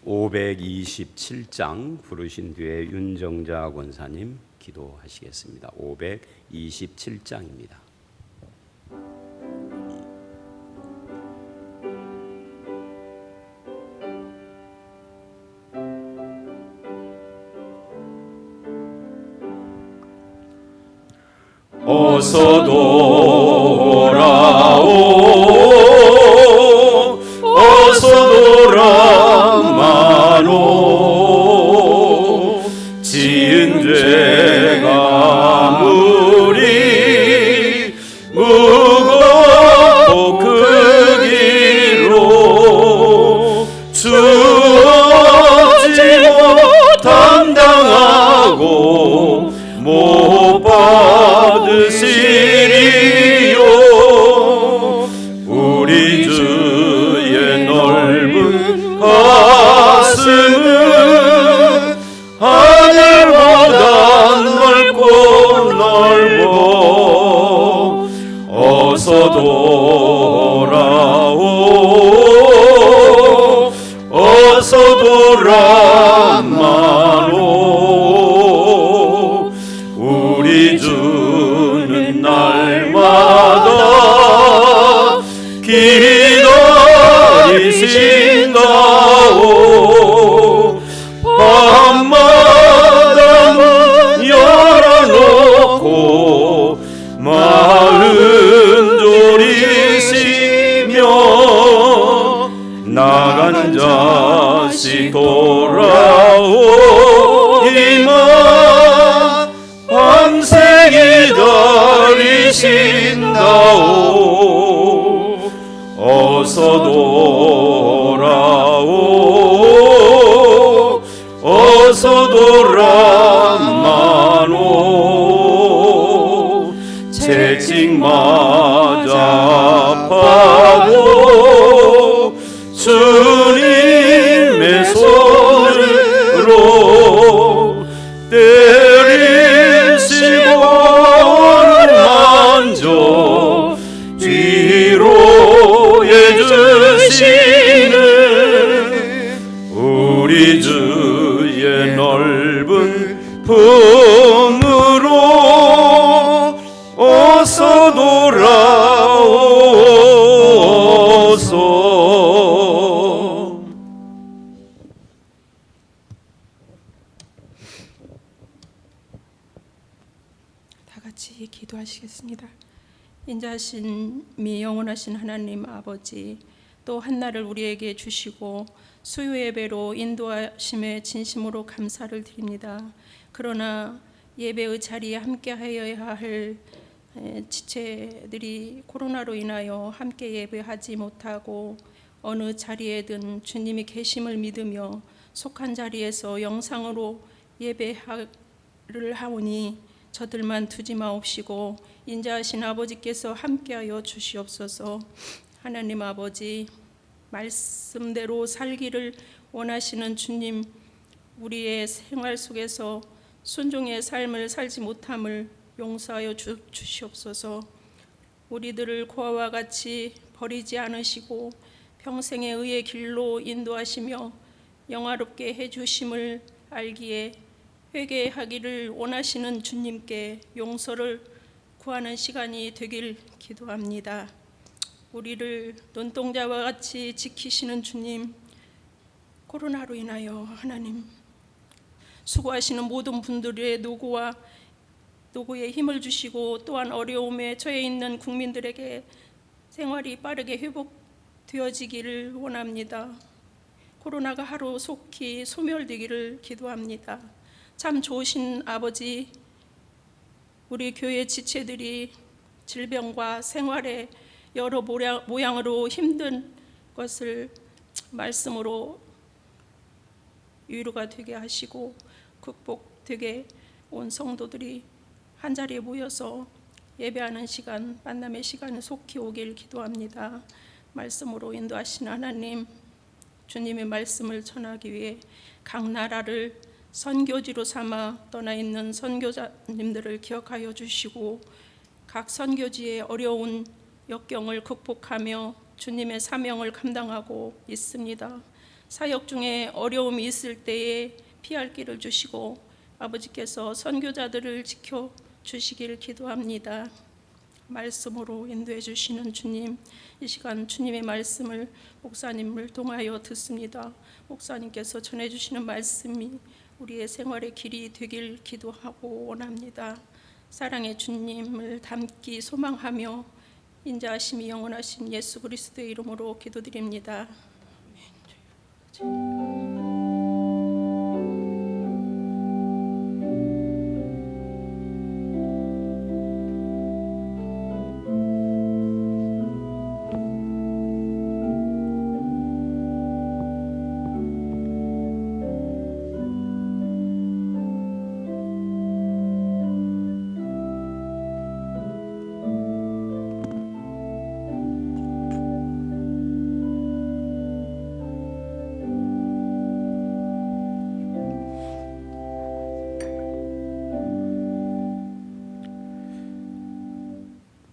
527장 부르신 뒤에 윤정자 권사님 기도하시겠습니다. 527장입니다. 어서 돌아오, 어서 돌아마노. 지은 죄가 무리 무겁고 크기로 주어지 못함당하고 못 받으시리요. 우리 주의 넓은 가슴은 하늘보다 넓고 넓어. 어서 돌아오, 어서 돌아마노. 우리 주는 날마다 기다리신다오. 밤마다 문 열어놓고 마음 졸이시며 나간 자식 돌아오기만 밤새 기다리신다오. 어서 돌아오, 어서 돌아마노. 채찍 맞아 아파도 주님의 손으로 때리시고 만져 위로해 주시는 우리 주의 넓은 품으로 어서 돌아오소. 다 같이 기도하시겠습니다. 인자하신 영원하신 하나님 아버지, 또 한날을 우리에게 주시고 수요 예배로 인도하심에 진심으로 감사를 드립니다. 그러나 예배의 자리에 함께하여야 할 지체들이 코로나로 인하여 함께 예배하지 못하고 어느 자리에든 주님이 계심을 믿으며 속한 자리에서 영상으로 예배를 하오니 저들만 두지 마옵시고 인자하신 아버지께서 함께하여 주시옵소서. 하나님 아버지, 말씀대로 살기를 원하시는 주님, 우리의 생활 속에서 순종의 삶을 살지 못함을 용서하여 주시옵소서. 우리들을 고아와 같이 버리지 않으시고 평생의 의의 길로 인도하시며 영화롭게 해주심을 알기에 회개하기를 원하시는 주님께 용서를 구하는 시간이 되길 기도합니다. 우리를 눈동자와 같이 지키시는 주님, 코로나로 인하여 하나님 수고하시는 모든 분들의 노고에 힘을 주시고 또한 어려움에 처해 있는 국민들에게 생활이 빠르게 회복되어지기를 원합니다. 코로나가 하루속히 소멸되기를 기도합니다. 참 좋으신 아버지, 우리 교회 지체들이 질병과 생활의 여러 모양으로 힘든 것을 말씀으로 위로가 되게 하시고 극복되게 온 성도들이 한자리에 모여서 예배하는 시간, 만남의 시간을 속히 오길 기도합니다. 말씀으로 인도하신 하나님, 주님의 말씀을 전하기 위해 각 나라를 선교지로 삼아 떠나 있는 선교사님들을 기억하여 주시고 각 선교지의 어려운 역경을 극복하며 주님의 사명을 감당하고 있습니다. 사역 중에 어려움이 있을 때에 피할 길을 주시고 아버지께서 선교자들을 지켜 주시길 기도합니다. 말씀으로 인도해 주시는 주님, 이 시간 주님의 말씀을 목사님을 통하여 듣습니다. 목사님께서 전해 주시는 말씀이 우리의 생활의 길이 되길 기도하고 원합니다. 사랑의 주님을 닮기 소망하며 인자하심이 영원하신 예수 그리스도의 이름으로 기도드립니다.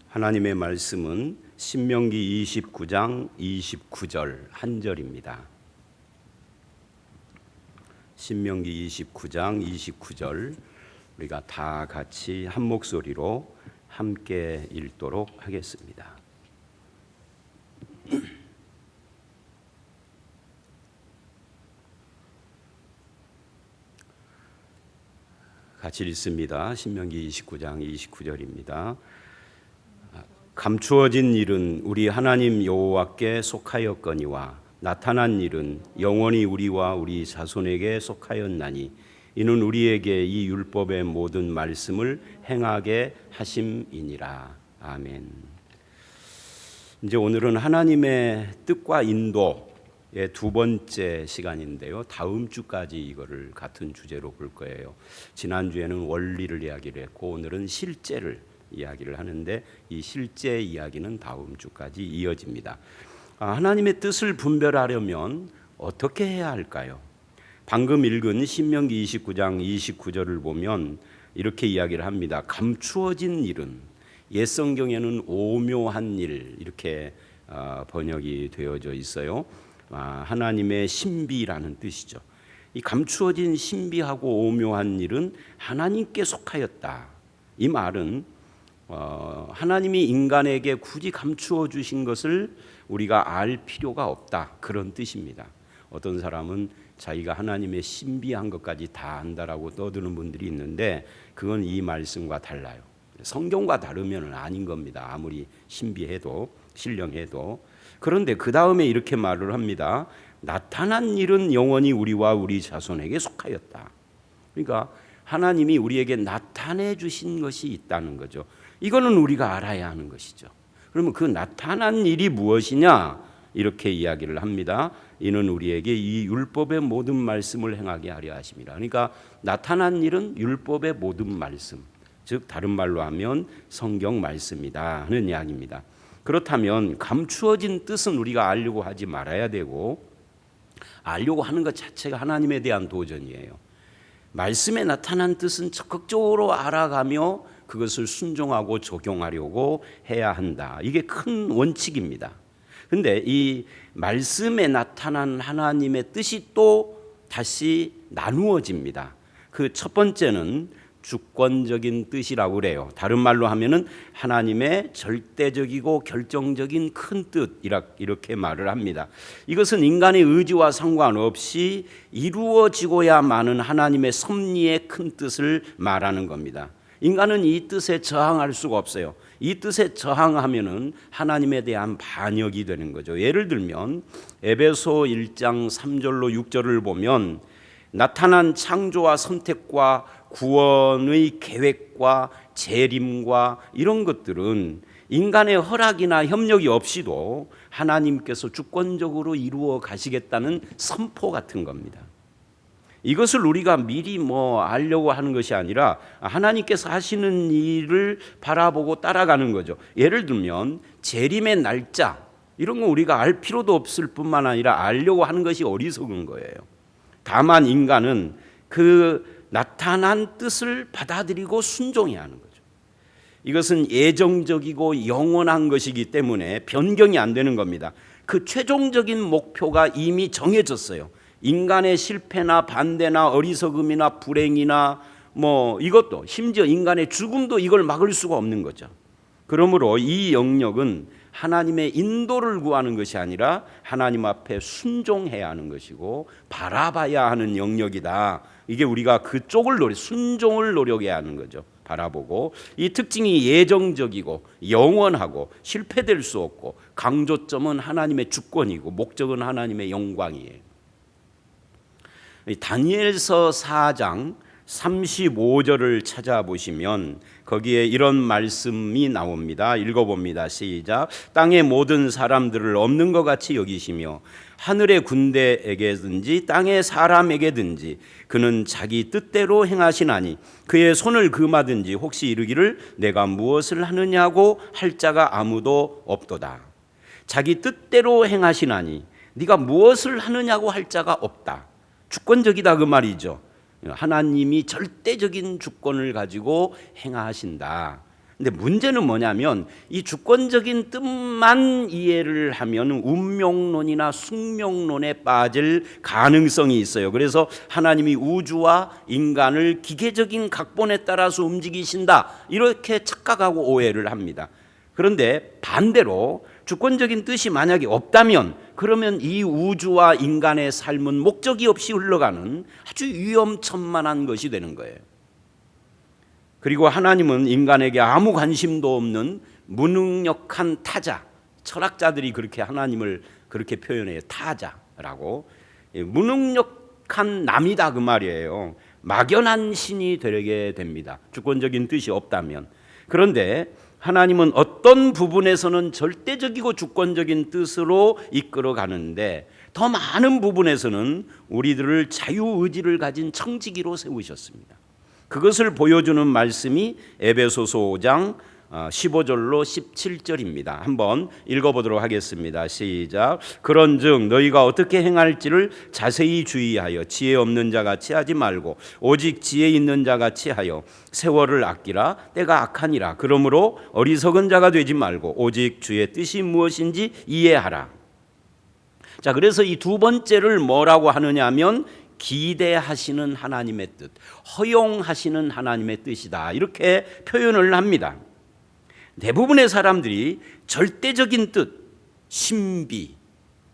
하나님의 말씀은 신명기 29장 29절 한 절입니다. 신명기 29장 29절 우리가 다 같이 한 목소리로 함께 읽도록 하겠습니다. 같이 읽습니다. 신명기 29장 29절입니다. 감추어진 일은 우리 하나님 여호와께 속하였거니와 나타난 일은 영원히 우리와 우리 자손에게 속하였나니 이는 우리에게 이 율법의 모든 말씀을 행하게 하심이니라. 아멘. 이제 오늘은 하나님의 뜻과 인도의 두 번째 시간인데요. 다음 주까지 이거를 같은 주제로 볼 거예요. 지난주에는 원리를 이야기를 했고 오늘은 실제를 이야기를 하는데 이 실제 이야기는 다음 주까지 이어집니다. 하나님의 뜻을 분별하려면 어떻게 해야 할까요? 방금 읽은 신명기 29장 29절을 보면 이렇게 이야기를 합니다. 감추어진 일은, 옛 성경에는 오묘한 일 이렇게 번역이 되어져 있어요. 하나님의 신비라는 뜻이죠. 이 감추어진 신비하고 오묘한 일은 하나님께 속하였다. 이 말은 하나님이 인간에게 굳이 감추어 주신 것을 우리가 알 필요가 없다, 그런 뜻입니다. 어떤 사람은 자기가 하나님의 신비한 것까지 다 안다라고 떠드는 분들이 있는데 그건 이 말씀과 달라요. 성경과 다르면 아닌 겁니다. 아무리 신비해도 신령해도. 그런데 그 다음에 이렇게 말을 합니다. 나타난 일은 영원히 우리와 우리 자손에게 속하였다. 그러니까 하나님이 우리에게 나타내 주신 것이 있다는 거죠. 이거는 우리가 알아야 하는 것이죠. 그러면 그 나타난 일이 무엇이냐? 이렇게 이야기를 합니다. 이는 우리에게 이 율법의 모든 말씀을 행하게 하려 하심이라. 그러니까 나타난 일은 율법의 모든 말씀, 즉 다른 말로 하면 성경 말씀이다 하는 이야기입니다. 그렇다면 감추어진 뜻은 우리가 알려고 하지 말아야 되고, 알려고 하는 것 자체가 하나님에 대한 도전이에요. 말씀에 나타난 뜻은 적극적으로 알아가며 그것을 순종하고 적용하려고 해야 한다. 이게 큰 원칙입니다. 근데 이 말씀에 나타난 하나님의 뜻이 또 다시 나누어집니다. 그 첫 번째는 주권적인 뜻이라고 그래요. 다른 말로 하면은 하나님의 절대적이고 결정적인 큰 뜻, 이렇게 말을 합니다. 이것은 인간의 의지와 상관없이 이루어지고야마는 하나님의 섭리의 큰 뜻을 말하는 겁니다. 인간은 이 뜻에 저항할 수가 없어요. 이 뜻에 저항하면은 하나님에 대한 반역이 되는 거죠. 예를 들면 에베소 1장 3절로 6절을 보면 나타난 창조와 선택과 구원의 계획과 재림과 이런 것들은 인간의 허락이나 협력이 없이도 하나님께서 주권적으로 이루어 가시겠다는 선포 같은 겁니다. 이것을 우리가 미리 알려고 하는 것이 아니라 하나님께서 하시는 일을 바라보고 따라가는 거죠. 예를 들면 재림의 날짜, 이런 거 우리가 알 필요도 없을 뿐만 아니라 알려고 하는 것이 어리석은 거예요. 다만 인간은 그 나타난 뜻을 받아들이고 순종해야 하는 거죠. 이것은 예정적이고 영원한 것이기 때문에 변경이 안 되는 겁니다. 그 최종적인 목표가 이미 정해졌어요. 인간의 실패나 반대나 어리석음이나 불행이나 이것도 심지어 인간의 죽음도 이걸 막을 수가 없는 거죠. 그러므로 이 영역은 하나님의 인도를 구하는 것이 아니라 하나님 앞에 순종해야 하는 것이고 바라봐야 하는 영역이다. 이게 우리가 그쪽을 순종을 노력해야 하는 거죠. 바라보고 이 특징이 예정적이고 영원하고 실패될 수 없고 강조점은 하나님의 주권이고 목적은 하나님의 영광이에요. 다니엘서 4장 35절을 찾아보시면 거기에 이런 말씀이 나옵니다. 읽어봅니다. 시작. 땅의 모든 사람들을 없는 것 같이 여기시며 하늘의 군대에게든지 땅의 사람에게든지 그는 자기 뜻대로 행하시나니 그의 손을 금하든지 혹시 이르기를 내가 무엇을 하느냐고 할 자가 아무도 없도다. 자기 뜻대로 행하시나니 네가 무엇을 하느냐고 할 자가 없다. 주권적이다 그 말이죠. 하나님이 절대적인 주권을 가지고 행하신다. 근데 문제는 뭐냐면 이 주권적인 뜻만 이해를 하면 운명론이나 숙명론에 빠질 가능성이 있어요. 그래서 하나님이 우주와 인간을 기계적인 각본에 따라서 움직이신다 이렇게 착각하고 오해를 합니다. 그런데 반대로 주권적인 뜻이 만약에 없다면 그러면 이 우주와 인간의 삶은 목적이 없이 흘러가는 아주 위험천만한 것이 되는 거예요. 그리고 하나님은 인간에게 아무 관심도 없는 무능력한 타자, 철학자들이 그렇게 하나님을 그렇게 표현해요. 타자라고. 무능력한 남이다 그 말이에요. 막연한 신이 되게 됩니다. 주권적인 뜻이 없다면. 그런데 하나님은 어떤 부분에서는 절대적이고 주권적인 뜻으로 이끌어 가는데 더 많은 부분에서는 우리들을 자유의지를 가진 청지기로 세우셨습니다. 그것을 보여주는 말씀이 에베소서 5장 15절로 17절입니다. 한번 읽어보도록 하겠습니다. 시작. 그런즉 너희가 어떻게 행할지를 자세히 주의하여 지혜 없는 자같이 하지 말고 오직 지혜 있는 자같이 하여 세월을 아끼라. 때가 악하니라. 그러므로 어리석은 자가 되지 말고 오직 주의 뜻이 무엇인지 이해하라. 자, 그래서 이 두 번째를 뭐라고 하느냐 하면 기대하시는 하나님의 뜻, 허용하시는 하나님의 뜻이다. 이렇게 표현을 합니다. 대부분의 사람들이 절대적인 뜻, 신비,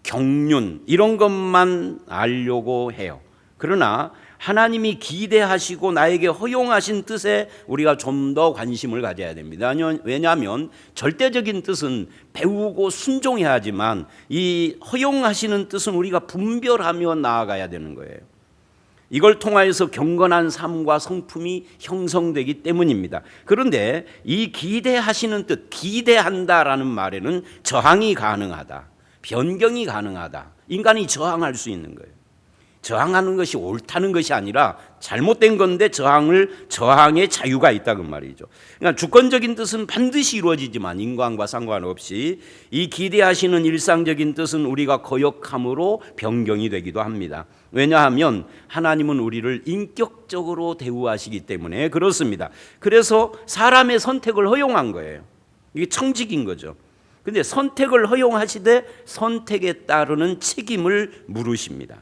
경륜 이런 것만 알려고 해요. 그러나 하나님이 기대하시고 나에게 허용하신 뜻에 우리가 좀 더 관심을 가져야 됩니다. 왜냐하면 절대적인 뜻은 배우고 순종해야 하지만 이 허용하시는 뜻은 우리가 분별하며 나아가야 되는 거예요. 이걸 통하여서 경건한 삶과 성품이 형성되기 때문입니다. 그런데 이 기대하시는 뜻, 기대한다라는 말에는 저항이 가능하다, 변경이 가능하다. 인간이 저항할 수 있는 거예요. 저항하는 것이 옳다는 것이 아니라 잘못된 건데 저항의 자유가 있다 그 말이죠. 그러니까 주권적인 뜻은 반드시 이루어지지만 인간과 상관없이 이 기대하시는 일상적인 뜻은 우리가 거역함으로 변경이 되기도 합니다. 왜냐하면 하나님은 우리를 인격적으로 대우하시기 때문에 그렇습니다. 그래서 사람의 선택을 허용한 거예요. 이게 청직인 거죠. 그런데 선택을 허용하시되 선택에 따르는 책임을 물으십니다.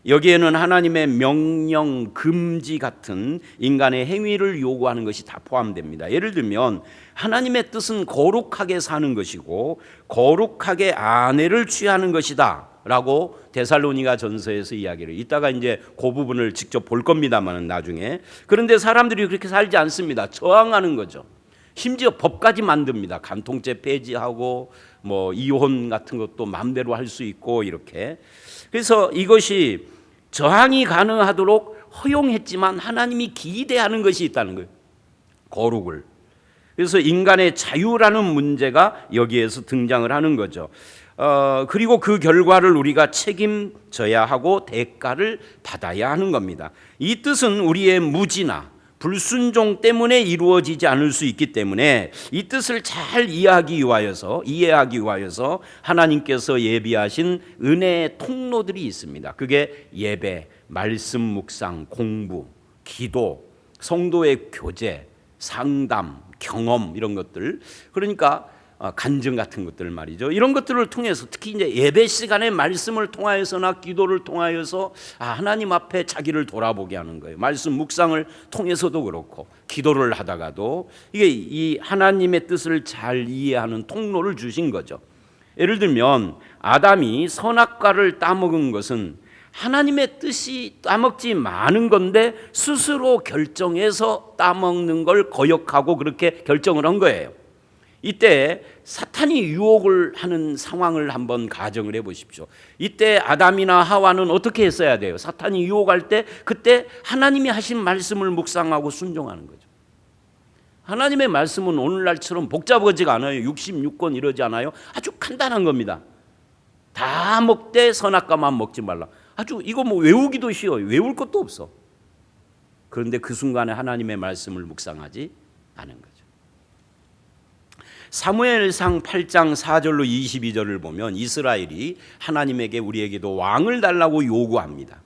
여기에는 하나님의 명령, 금지 같은 인간의 행위를 요구하는 것이 다 포함됩니다. 예를 들면 하나님의 뜻은 거룩하게 사는 것이고 거룩하게 아내를 취하는 것이다 라고 데살로니가 전서에서 이야기를 이따가 이제 그 부분을 직접 볼 겁니다만 나중에. 그런데 사람들이 그렇게 살지 않습니다. 저항하는 거죠. 심지어 법까지 만듭니다. 간통죄 폐지하고 이혼 같은 것도 마음대로 할 수 있고 이렇게. 그래서 이것이 저항이 가능하도록 허용했지만 하나님이 기대하는 것이 있다는 거예요. 거룩을. 그래서 인간의 자유라는 문제가 여기에서 등장을 하는 거죠. 그리고 그 결과를 우리가 책임져야 하고 대가를 받아야 하는 겁니다. 이 뜻은 우리의 무지나 불순종 때문에 이루어지지 않을 수 있기 때문에 이 뜻을 잘 이해하기 위하여서 하나님께서 예비하신 은혜의 통로들이 있습니다. 그게 예배, 말씀 묵상, 공부, 기도, 성도의 교제, 상담, 경험 이런 것들. 그러니까 간증 같은 것들 말이죠. 이런 것들을 통해서 특히 이제 예배 시간에 말씀을 통하여서나 기도를 통하여서 하나님 앞에 자기를 돌아보게 하는 거예요. 말씀 묵상을 통해서도 그렇고 기도를 하다가도 이게 이 하나님의 뜻을 잘 이해하는 통로를 주신 거죠. 예를 들면 아담이 선악과를 따먹은 것은 하나님의 뜻이 따먹지 마는 건데 스스로 결정해서 따먹는 걸 거역하고 그렇게 결정을 한 거예요. 이때 사탄이 유혹을 하는 상황을 한번 가정을 해보십시오. 이때 아담이나 하와는 어떻게 했어야 돼요? 사탄이 유혹할 때 그때 하나님이 하신 말씀을 묵상하고 순종하는 거죠. 하나님의 말씀은 오늘날처럼 복잡하지가 않아요. 66권 이러지 않아요. 아주 간단한 겁니다. 다 먹되 선악과만 먹지 말라. 아주 이거 뭐 외우기도 쉬워요. 외울 것도 없어. 그런데 그 순간에 하나님의 말씀을 묵상하지 않은 거죠. 사무엘상 8장 4절로 22절을 보면 이스라엘이 하나님에게 우리에게도 왕을 달라고 요구합니다.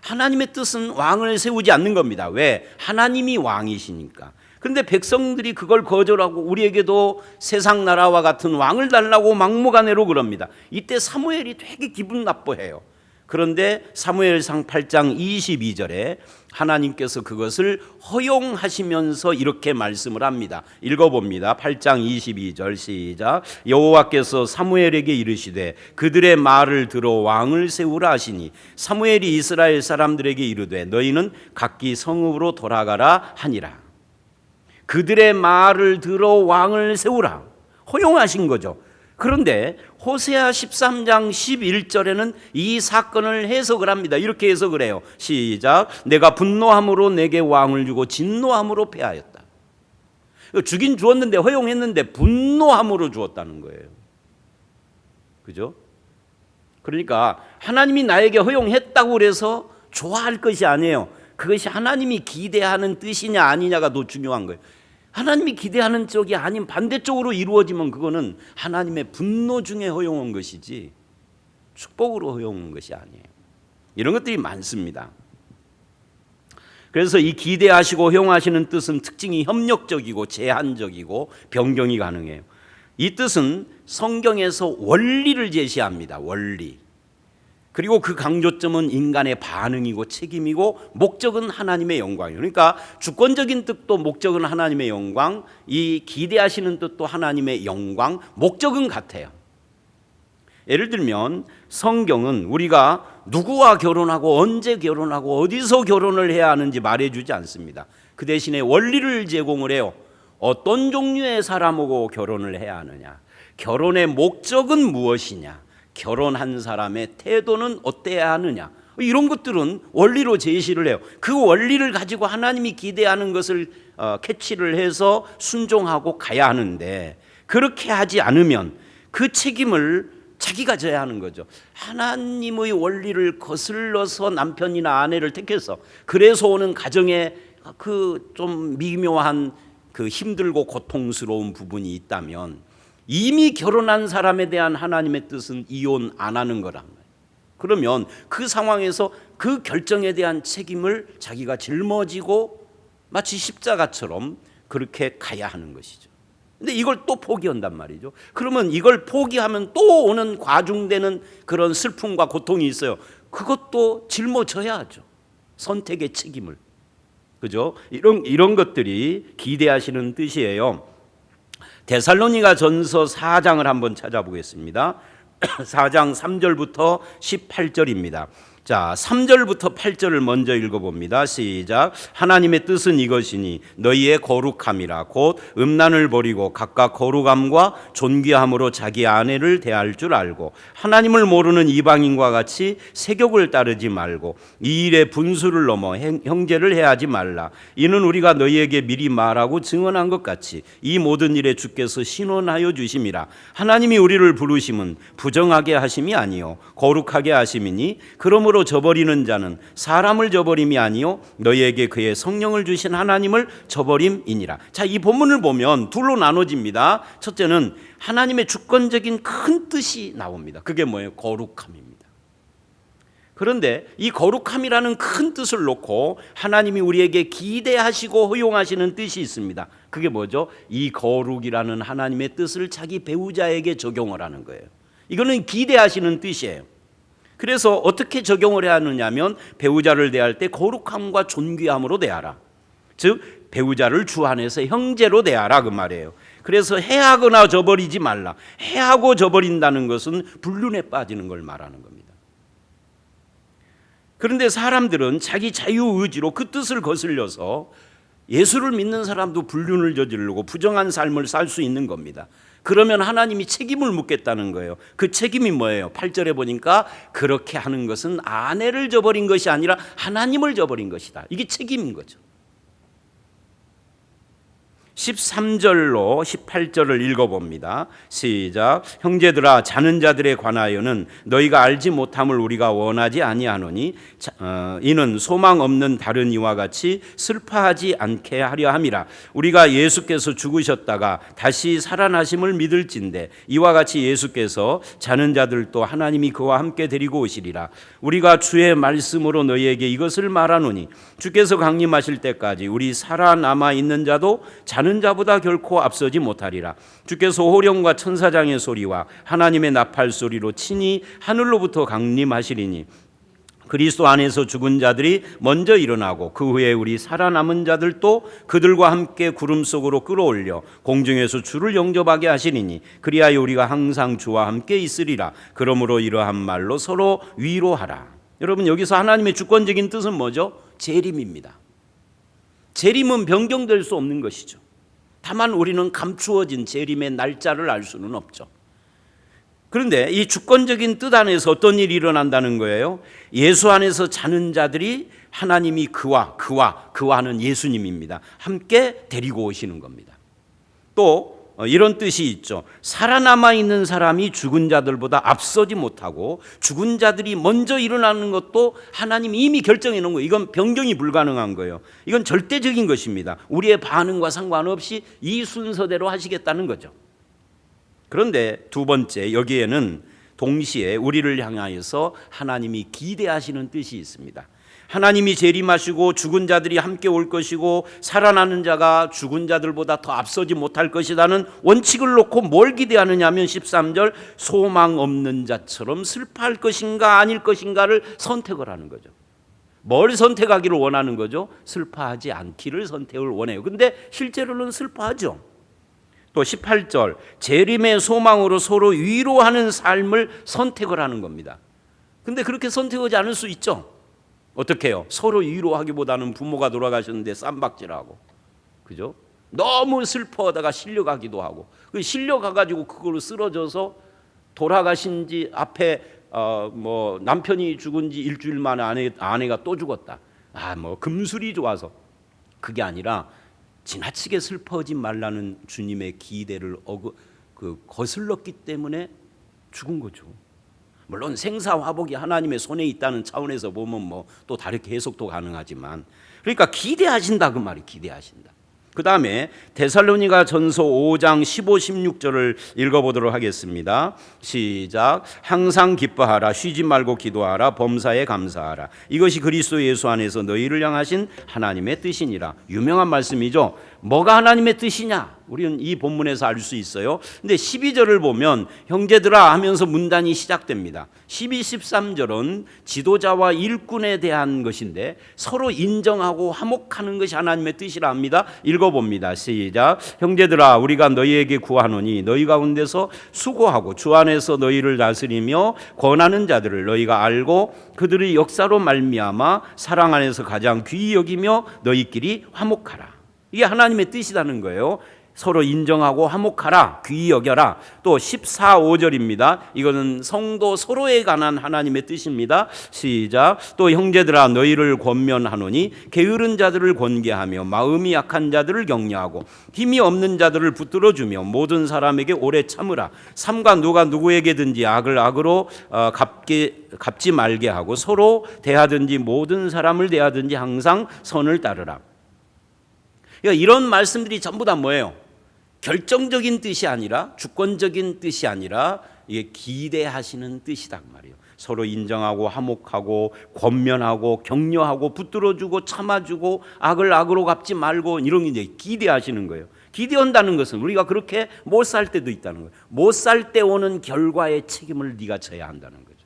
하나님의 뜻은 왕을 세우지 않는 겁니다. 왜? 하나님이 왕이시니까. 그런데 백성들이 그걸 거절하고 우리에게도 세상 나라와 같은 왕을 달라고 막무가내로 그럽니다. 이때 사무엘이 되게 기분 나빠해요. 그런데 사무엘상 8장 22절에 하나님께서 그것을 허용하시면서 이렇게 말씀을 합니다. 읽어봅니다. 8장 22절 시작. 여호와께서 사무엘에게 이르시되 그들의 말을 들어 왕을 세우라 하시니 사무엘이 이스라엘 사람들에게 이르되 너희는 각기 성읍으로 돌아가라 하니라. 그들의 말을 들어 왕을 세우라. 허용하신 거죠. 그런데 호세아 13장 11절에는 이 사건을 해석을 합니다. 이렇게 해석을 해요. 시작. 내가 분노함으로 내게 왕을 주고 진노함으로 패하였다. 주긴 주었는데 허용했는데 분노함으로 주었다는 거예요. 그죠? 그러니까 하나님이 나에게 허용했다고 그래서 좋아할 것이 아니에요. 그것이 하나님이 기대하는 뜻이냐 아니냐가 더 중요한 거예요. 하나님이 기대하는 쪽이 아닌 반대쪽으로 이루어지면 그거는 하나님의 분노 중에 허용한 것이지 축복으로 허용한 것이 아니에요. 이런 것들이 많습니다. 그래서 이 기대하시고 허용하시는 뜻은 특징이 협력적이고 제한적이고 변경이 가능해요. 이 뜻은 성경에서 원리를 제시합니다. 원리. 그리고 그 강조점은 인간의 반응이고 책임이고 목적은 하나님의 영광이에요. 그러니까 주권적인 뜻도 목적은 하나님의 영광, 이 기대하시는 뜻도 하나님의 영광, 목적은 같아요. 예를 들면 성경은 우리가 누구와 결혼하고 언제 결혼하고 어디서 결혼을 해야 하는지 말해주지 않습니다. 그 대신에 원리를 제공을 해요. 어떤 종류의 사람하고 결혼을 해야 하느냐, 결혼의 목적은 무엇이냐, 결혼한 사람의 태도는 어때야 하느냐, 이런 것들은 원리로 제시를 해요. 그 원리를 가지고 하나님이 기대하는 것을 캐치를 해서 순종하고 가야 하는데 그렇게 하지 않으면 그 책임을 자기가 져야 하는 거죠. 하나님의 원리를 거슬러서 남편이나 아내를 택해서 그래서 오는 가정에 그 좀 미묘한 그 힘들고 고통스러운 부분이 있다면 이미 결혼한 사람에 대한 하나님의 뜻은 이혼 안 하는 거란 말이에요. 그러면 그 상황에서 그 결정에 대한 책임을 자기가 짊어지고 마치 십자가처럼 그렇게 가야 하는 것이죠. 근데 이걸 또 포기한단 말이죠. 그러면 이걸 포기하면 또 오는 과중되는 그런 슬픔과 고통이 있어요. 그것도 짊어져야 하죠. 선택의 책임을. 그죠? 이런 것들이 기대하시는 뜻이에요. 데살로니가 전서 4장을 한번 찾아보겠습니다. 4장 3절부터 18절입니다. 자, 3절부터 8절을 먼저 읽어봅니다. 시작. 하나님의 뜻은 이것이니 너희의 거룩함이라 곧 음란을 버리고 각각 거룩함과 존귀함으로 자기 아내를 대할 줄 알고 하나님을 모르는 이방인과 같이 세욕을 따르지 말고 이 일에 분수를 넘어 형제를 해하지 말라. 이는 우리가 너희에게 미리 말하고 증언한 것 같이 이 모든 일에 주께서 신원하여 주심이라. 하나님이 우리를 부르심은 부정하게 하심이 아니요 거룩하게 하심이니 그러므로 저버리는 자는 사람을 저버림이 아니요 너희에게 그의 성령을 주신 하나님을 저버림이니라. 자, 이 본문을 보면 둘로 나눠집니다. 첫째는 하나님의 주권적인 큰 뜻이 나옵니다. 그게 뭐예요? 거룩함입니다. 그런데 이 거룩함이라는 큰 뜻을 놓고 하나님이 우리에게 기대하시고 허용하시는 뜻이 있습니다. 그게 뭐죠? 이 거룩이라는 하나님의 뜻을 자기 배우자에게 적용을 하는 거예요. 이거는 기대하시는 뜻이에요. 그래서 어떻게 적용을 해야 하느냐면 배우자를 대할 때 거룩함과 존귀함으로 대하라. 즉 배우자를 주 안에서 형제로 대하라 그 말이에요. 그래서 해하거나 저버리지 말라. 해하고 저버린다는 것은 불륜에 빠지는 걸 말하는 겁니다. 그런데 사람들은 자기 자유의지로 그 뜻을 거슬려서 예수를 믿는 사람도 불륜을 저지르고 부정한 삶을 살 수 있는 겁니다. 그러면 하나님이 책임을 묻겠다는 거예요. 그 책임이 뭐예요? 8절에 보니까 그렇게 하는 것은 아내를 저버린 것이 아니라 하나님을 저버린 것이다. 이게 책임인 거죠. 13절로 18절을 읽어봅니다. 시작. 형제들아 자는 자들에 관하여는 너희가 알지 못함을 우리가 원하지 아니하노니 이는 소망 없는 다른 이와 같이 슬퍼하지 않게 하려 함이라. 우리가 예수께서 죽으셨다가 다시 살아나심을 믿을진대 이와 같이 예수께서 자는 자들도 하나님이 그와 함께 데리고 오시리라. 우리가 주의 말씀으로 너희에게 이것을 말하노니 주께서 강림하실 때까지 우리 살아남아 있는 자도 자는 자보다 결코 앞서지 못하리라. 주께서 호령과 천사장의 소리와 하나님의 나팔 소리로 친히 하늘로부터 강림하시리니 그리스도 안에서 죽은 자들이 먼저 일어나고 그 후에 우리 살아남은 자들도 그들과 함께 구름 속으로 끌어올려 공중에서 주를 영접하게 하시리니 그리하여 우리가 항상 주와 함께 있으리라. 그러므로 이러한 말로 서로 위로하라. 여러분 여기서 하나님의 주권적인 뜻은 뭐죠? 재림입니다. 재림은 변경될 수 없는 것이죠. 다만 우리는 감추어진 재림의 날짜를 알 수는 없죠. 그런데 이 주권적인 뜻 안에서 어떤 일이 일어난다는 거예요? 예수 안에서 자는 자들이 하나님이 그와는 예수님입니다. 함께 데리고 오시는 겁니다. 또 이런 뜻이 있죠. 살아남아 있는 사람이 죽은 자들보다 앞서지 못하고 죽은 자들이 먼저 일어나는 것도 하나님이 이미 결정해 놓은 거예요. 이건 변경이 불가능한 거예요. 이건 절대적인 것입니다. 우리의 반응과 상관없이 이 순서대로 하시겠다는 거죠. 그런데 두 번째, 여기에는 동시에 우리를 향하여서 하나님이 기대하시는 뜻이 있습니다. 하나님이 재림하시고 죽은 자들이 함께 올 것이고 살아나는 자가 죽은 자들보다 더 앞서지 못할 것이라는 원칙을 놓고 뭘 기대하느냐 하면 13절 소망 없는 자처럼 슬퍼할 것인가 아닐 것인가를 선택을 하는 거죠. 뭘 선택하기를 원하는 거죠? 슬퍼하지 않기를 선택을 원해요. 근데 실제로는 슬퍼하죠. 또 18절 재림의 소망으로 서로 위로하는 삶을 선택을 하는 겁니다. 근데 그렇게 선택하지 않을 수 있죠. 어떻게 해요? 서로 위로하기보다는 부모가 돌아가셨는데 쌈박질하고, 그죠? 너무 슬퍼하다가 실려가기도 하고, 실려가가지고 그걸로 쓰러져서 돌아가신 지 앞에 남편이 죽은 지 일주일 만에 아내가 또 죽었다. 금술이 좋아서. 그게 아니라 지나치게 슬퍼하지 말라는 주님의 기대를 거슬렀기 때문에 죽은 거죠. 물론 생사화복이 하나님의 손에 있다는 차원에서 보면 또 다르게 해석도 가능하지만, 그러니까 기대하신다 그 말이 기대하신다. 그 다음에 데살로니가 전서 5장 15, 16절을 읽어보도록 하겠습니다. 시작. 항상 기뻐하라. 쉬지 말고 기도하라. 범사에 감사하라. 이것이 그리스도 예수 안에서 너희를 향하신 하나님의 뜻이니라. 유명한 말씀이죠. 뭐가 하나님의 뜻이냐? 우리는 이 본문에서 알 수 있어요. 근데 12절을 보면 형제들아 하면서 문단이 시작됩니다. 12, 13절은 지도자와 일꾼에 대한 것인데 서로 인정하고 화목하는 것이 하나님의 뜻이라 합니다. 읽어봅니다. 시작. 형제들아 우리가 너희에게 구하노니 너희 가운데서 수고하고 주 안에서 너희를 다스리며 권하는 자들을 너희가 알고 그들의 역사로 말미암아 사랑 안에서 가장 귀히 여기며 너희끼리 화목하라. 이게 하나님의 뜻이라는 거예요. 서로 인정하고 화목하라, 귀히 여겨라. 또 14, 5절입니다. 이거는 성도 서로에 관한 하나님의 뜻입니다. 시작. 또 형제들아 너희를 권면하노니 게으른 자들을 권계하며 마음이 약한 자들을 격려하고 힘이 없는 자들을 붙들어주며 모든 사람에게 오래 참으라. 삼가 누가 누구에게든지 악을 악으로 갚지 말게 하고 서로 대하든지 모든 사람을 대하든지 항상 선을 따르라. 그러니까 이런 말씀들이 전부 다 뭐예요? 결정적인 뜻이 아니라 주권적인 뜻이 아니라 이게 기대하시는 뜻이다 그 말이에요. 서로 인정하고 화목하고 권면하고 격려하고 붙들어주고 참아주고 악을 악으로 갚지 말고 이런 게 이제 기대하시는 거예요. 기대한다는 것은 우리가 그렇게 못 살 때도 있다는 거예요. 못 살 때 오는 결과의 책임을 네가 져야 한다는 거죠.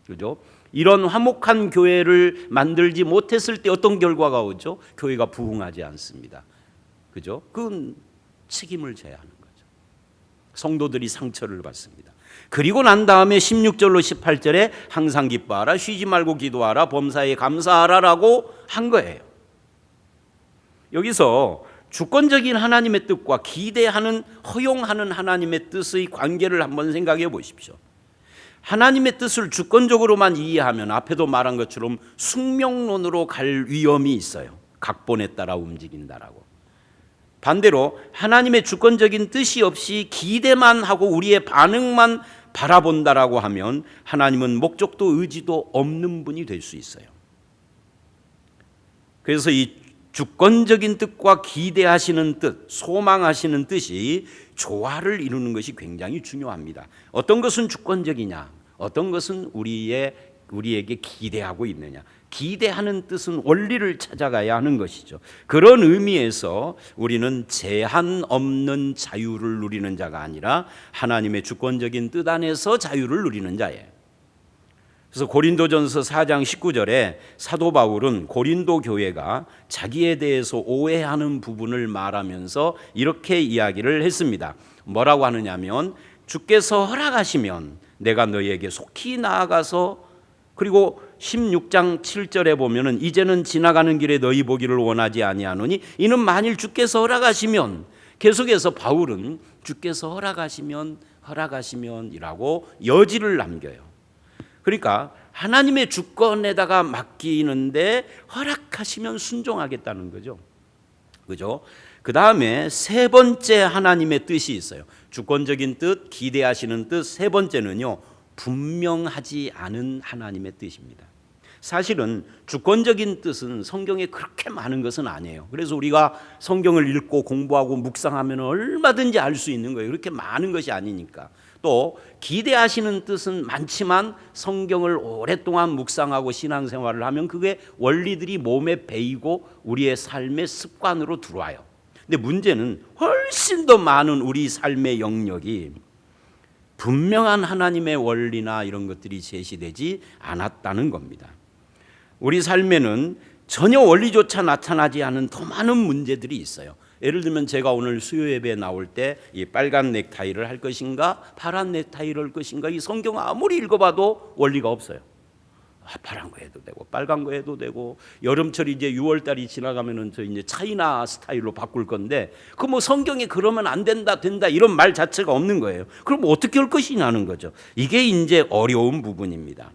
그죠? 이런 화목한 교회를 만들지 못했을 때 어떤 결과가 오죠? 교회가 부흥하지 않습니다. 그죠? 그건 책임을 져야 하는 거죠. 성도들이 상처를 받습니다. 그리고 난 다음에 16절로 18절에 항상 기뻐하라, 쉬지 말고 기도하라, 범사에 감사하라라고 한 거예요. 여기서 주권적인 하나님의 뜻과 기대하는, 허용하는 하나님의 뜻의 관계를 한번 생각해 보십시오. 하나님의 뜻을 주권적으로만 이해하면 앞에도 말한 것처럼 숙명론으로 갈 위험이 있어요. 각본에 따라 움직인다라고. 반대로 하나님의 주권적인 뜻이 없이 기대만 하고 우리의 반응만 바라본다라고 하면 하나님은 목적도 의지도 없는 분이 될 수 있어요. 그래서 이 주권적인 뜻과 기대하시는 뜻, 소망하시는 뜻이 조화를 이루는 것이 굉장히 중요합니다. 어떤 것은 주권적이냐, 어떤 것은 우리에게 기대하고 있느냐. 기대하는 뜻은 원리를 찾아가야 하는 것이죠. 그런 의미에서 우리는 제한 없는 자유를 누리는 자가 아니라 하나님의 주권적인 뜻 안에서 자유를 누리는 자예요. 그래서 고린도전서 4장 19절에 사도 바울은 고린도 교회가 자기에 대해서 오해하는 부분을 말하면서 이렇게 이야기를 했습니다. 뭐라고 하느냐면 주께서 허락하시면 내가 너희에게 속히 나아가서, 그리고 16장 7절에 보면은 이제는 지나가는 길에 너희 보기를 원하지 아니하노니 이는 만일 주께서 허락하시면, 계속해서 바울은 주께서 허락하시면이라고 여지를 남겨요. 그러니까 하나님의 주권에다가 맡기는데 허락하시면 순종하겠다는 거죠. 그죠? 그 다음에 세 번째 하나님의 뜻이 있어요. 주권적인 뜻, 기대하시는 뜻. 세 번째는요, 분명하지 않은 하나님의 뜻입니다. 사실은 주권적인 뜻은 성경에 그렇게 많은 것은 아니에요. 그래서 우리가 성경을 읽고 공부하고 묵상하면 얼마든지 알 수 있는 거예요. 그렇게 많은 것이 아니니까. 또 기대하시는 뜻은 많지만 성경을 오랫동안 묵상하고 신앙생활을 하면 그게 원리들이 몸에 배이고 우리의 삶의 습관으로 들어와요. 근데 문제는 훨씬 더 많은 우리 삶의 영역이 분명한 하나님의 원리나 이런 것들이 제시되지 않았다는 겁니다. 우리 삶에는 전혀 원리조차 나타나지 않은 더 많은 문제들이 있어요. 예를 들면 제가 오늘 수요 예배에 나올 때 이 빨간 넥타이를 할 것인가 파란 넥타이를 할 것인가, 이 성경 아무리 읽어봐도 원리가 없어요. 파란 거 해도 되고 빨간 거 해도 되고, 여름철 이제 6월 달이 지나가면은 저 이제 차이나 스타일로 바꿀 건데 그 뭐 성경에 그러면 안 된다 이런 말 자체가 없는 거예요. 그럼 어떻게 할 것이냐는 거죠. 이게 이제 어려운 부분입니다.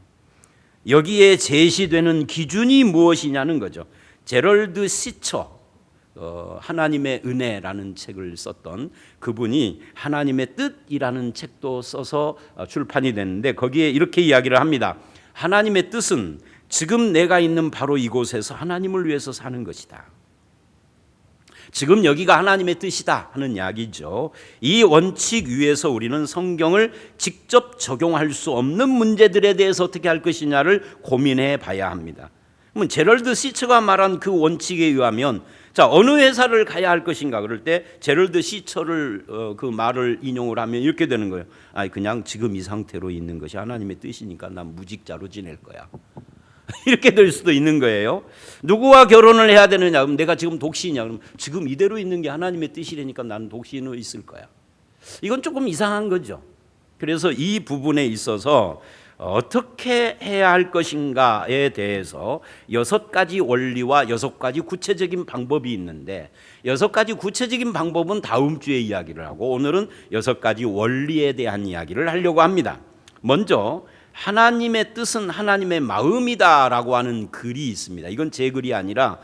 여기에 제시되는 기준이 무엇이냐는 거죠. 제럴드 시처, 하나님의 은혜라는 책을 썼던 그분이 하나님의 뜻이라는 책도 써서 출판이 됐는데 거기에 이렇게 이야기를 합니다. 하나님의 뜻은 지금 내가 있는 바로 이곳에서 하나님을 위해서 사는 것이다. 지금 여기가 하나님의 뜻이다 하는 이야기죠. 이 원칙 위에서 우리는 성경을 직접 적용할 수 없는 문제들에 대해서 어떻게 할 것이냐를 고민해 봐야 합니다. 그러면 제럴드 시처가 말한 그 원칙에 의하면 어느 회사를 가야 할 것인가 그럴 때 제럴드 시처를 그 말을 인용을 하면 이렇게 되는 거예요. 그냥 지금 이 상태로 있는 것이 하나님의 뜻이니까 난 무직자로 지낼 거야. 이렇게 될 수도 있는 거예요. 누구와 결혼을 해야 되느냐? 그럼 내가 지금 독신이냐? 그럼 지금 이대로 있는 게 하나님의 뜻이라니까 나는 독신으로 있을 거야. 이건 조금 이상한 거죠. 그래서 이 부분에 있어서 어떻게 해야 할 것인가에 대해서 6가지 원리와 6가지 구체적인 방법이 있는데 6가지 구체적인 방법은 다음 주에 이야기를 하고 오늘은 6가지 원리에 대한 이야기를 하려고 합니다. 먼저 하나님의 뜻은 하나님의 마음이다라고 하는 글이 있습니다. 이건 제 글이 아니라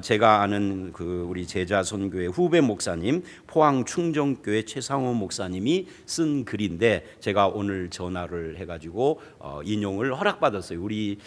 제가 아는 그 우리 제자 선교회 후배 목사님, 포항 충정교회 최상호 목사님이 쓴 글인데 제가 오늘 전화를 해가지고 인용을 허락받았어요. 우리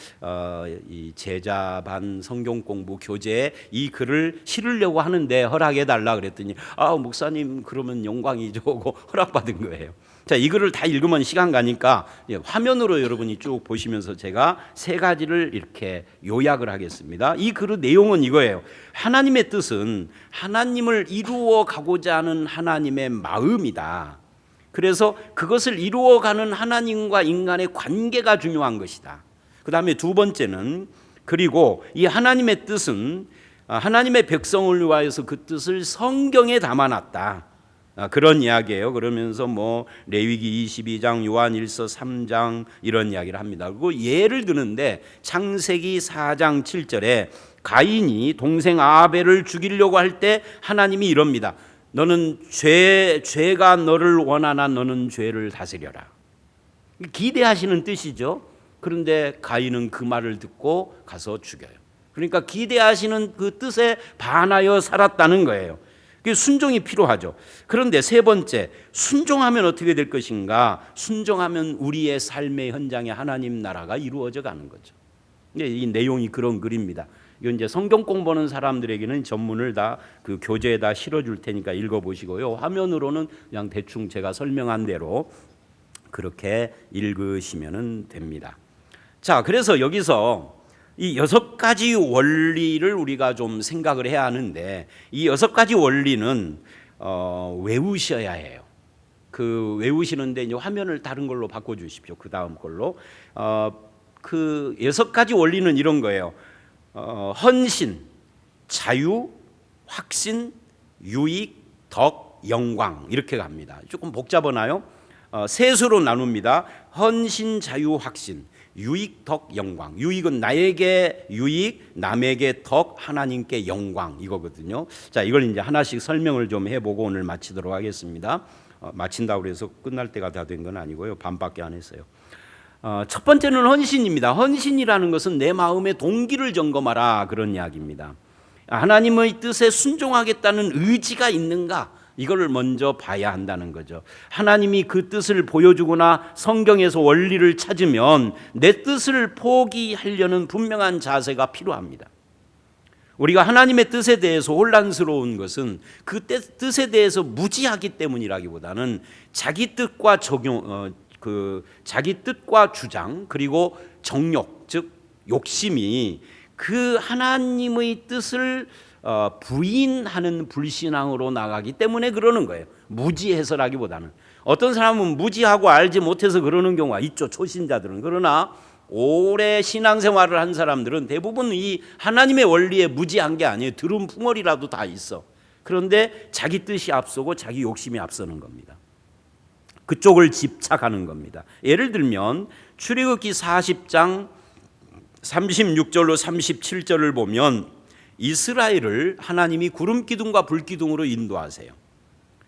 이 제자반 성경 공부 교재에 이 글을 실으려고 하는데 허락해 달라 그랬더니 목사님 그러면 영광이죠 하고 허락받은 거예요. 자, 이 글을 다 읽으면 시간 가니까 화면으로 여러분이 쭉 보시면서 제가 세 가지를 이렇게 요약을 하겠습니다. 이 글의 내용은 이거예요. 하나님의 뜻은 하나님을 이루어 가고자 하는 하나님의 마음이다. 그래서 그것을 이루어가는 하나님과 인간의 관계가 중요한 것이다. 그 다음에 두 번째는, 그리고 이 하나님의 뜻은 하나님의 백성을 위하여서 그 뜻을 성경에 담아놨다. 그런 이야기예요. 그러면서 뭐 레위기 22장, 요한일서 3장 이런 이야기를 합니다. 그리고 예를 드는데 창세기 4장 7절에 가인이 동생 아벨을 죽이려고 할 때 하나님이 이럽니다. 너는 죄가 너를 원하나 너는 죄를 다스려라. 기대하시는 뜻이죠. 그런데 가인은 그 말을 듣고 가서 죽여요. 그러니까 기대하시는 그 뜻에 반하여 살았다는 거예요. 순종이 필요하죠. 그런데 세 번째, 순종하면 어떻게 될 것인가? 순종하면 우리의 삶의 현장에 하나님 나라가 이루어져 가는 거죠. 이 내용이 그런 글입니다. 이건 이제 성경 공부하는 사람들에게는 전문을 다 그 교재에다 실어줄 테니까 읽어보시고요. 화면으로는 그냥 대충 제가 설명한 대로 그렇게 읽으시면 됩니다. 자, 그래서 여기서 이 6가지 원리를 우리가 좀 생각을 해야 하는데, 이 6가지 원리는 외우셔야 해요. 그 외우시는데 이제 화면을 다른 걸로 바꿔주십시오. 그 다음 걸로. 그 6가지 원리는 이런 거예요. 헌신, 자유, 확신, 유익, 덕, 영광, 이렇게 갑니다. 조금 복잡하나요? 세 수로 나눕니다. 헌신, 자유, 확신, 유익, 덕, 영광. 유익은 나에게 유익, 남에게 덕, 하나님께 영광, 이거거든요. 자, 이걸 이제 하나씩 설명을 좀 해보고 오늘 마치도록 하겠습니다. 마친다고 해서 끝날 때가 다 된 건 아니고요. 반밖에 안 했어요. 첫 번째는 헌신입니다. 헌신이라는 것은 내 마음의 동기를 점검하라, 그런 이야기입니다. 하나님의 뜻에 순종하겠다는 의지가 있는가, 이걸 먼저 봐야 한다는 거죠. 하나님이 그 뜻을 보여주거나 성경에서 원리를 찾으면 내 뜻을 포기하려는 분명한 자세가 필요합니다. 우리가 하나님의 뜻에 대해서 혼란스러운 것은 그 뜻에 대해서 무지하기 때문이라기보다는 자기 뜻과 자기 뜻과 주장, 그리고 정욕, 즉 욕심이 그 하나님의 뜻을 부인하는 불신앙으로 나가기 때문에 그러는 거예요. 무지해서라기보다는. 어떤 사람은 무지하고 알지 못해서 그러는 경우가 있죠, 초신자들은. 그러나 오래 신앙생활을 한 사람들은 대부분 이 하나님의 원리에 무지한 게 아니에요. 들은 풍월이라도 다 있어. 그런데 자기 뜻이 앞서고 자기 욕심이 앞서는 겁니다. 그쪽을 집착하는 겁니다. 예를 들면 출애굽기 40장 36절로 37절을 보면 이스라엘을 하나님이 구름 기둥과 불 기둥으로 인도하세요.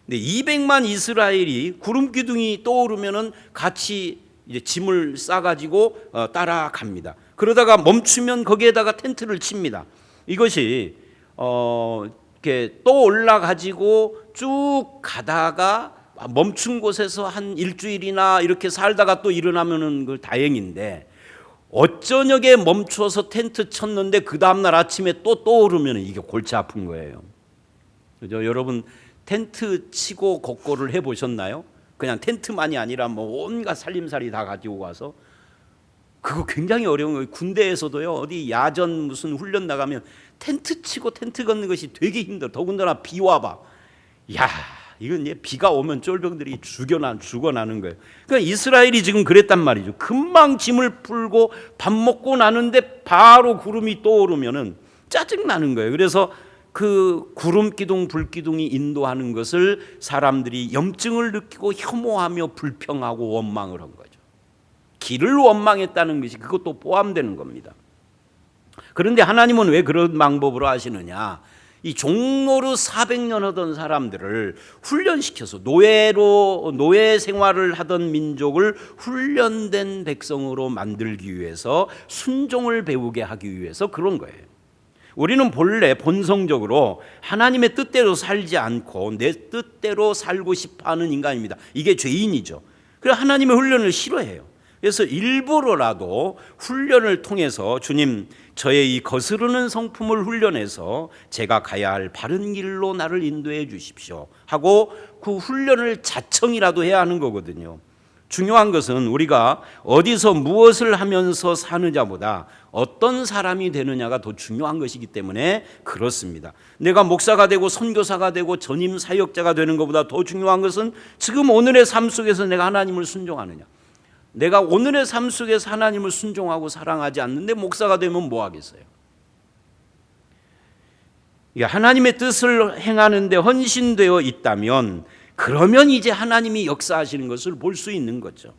근데 200만 이스라엘이 구름 기둥이 떠오르면은 같이 이제 짐을 싸가지고 따라갑니다. 그러다가 멈추면 거기에다가 텐트를 칩니다. 이것이 이렇게 떠올라 가지고 쭉 가다가 멈춘 곳에서 한 일주일이나 이렇게 살다가 또 일어나면은 그 다행인데, 어쩌녁에 멈춰서 텐트 쳤는데 그 다음날 아침에 또 떠오르면 이게 골치 아픈 거예요. 그죠? 여러분 텐트 치고 곡고를 해보셨나요? 그냥 텐트만이 아니라 뭐 온갖 살림살이 다 가지고 가서. 그거 굉장히 어려운 거예요. 군대에서도요, 어디 야전 무슨 훈련 나가면 텐트 치고 텐트 걷는 것이 되게 힘들어. 더군다나 비 와봐. 야, 이건 비가 오면 쫄병들이 죽어나는 거예요. 그러니까 이스라엘이 지금 그랬단 말이죠. 금방 짐을 풀고 밥 먹고 나는데 바로 구름이 떠오르면은 짜증나는 거예요. 그래서 그 구름 기둥, 불 기둥이 인도하는 것을 사람들이 염증을 느끼고 혐오하며 불평하고 원망을 한 거죠. 길을 원망했다는 것이 그것도 포함되는 겁니다. 그런데 하나님은 왜 그런 방법으로 하시느냐? 이 종로로 400년 하던 사람들을 훈련시켜서 노예 생활을 하던 민족을 훈련된 백성으로 만들기 위해서, 순종을 배우게 하기 위해서 그런 거예요. 우리는 본래 본성적으로 하나님의 뜻대로 살지 않고 내 뜻대로 살고 싶어하는 인간입니다. 이게 죄인이죠. 그래서 하나님의 훈련을 싫어해요. 그래서 일부러라도 훈련을 통해서 주님, 저의 이 거스르는 성품을 훈련해서 제가 가야 할 바른 길로 나를 인도해 주십시오 하고 그 훈련을 자청이라도 해야 하는 거거든요. 중요한 것은 우리가 어디서 무엇을 하면서 사느냐보다 어떤 사람이 되느냐가 더 중요한 것이기 때문에 그렇습니다. 내가 목사가 되고 선교사가 되고 전임 사역자가 되는 것보다 더 중요한 것은 지금 오늘의 삶 속에서 내가 하나님을 순종하느냐. 내가 오늘의 삶 속에서 하나님을 순종하고 사랑하지 않는데 목사가 되면 뭐 하겠어요? 하나님의 뜻을 행하는데 헌신되어 있다면 그러면 이제 하나님이 역사하시는 것을 볼 수 있는 거죠.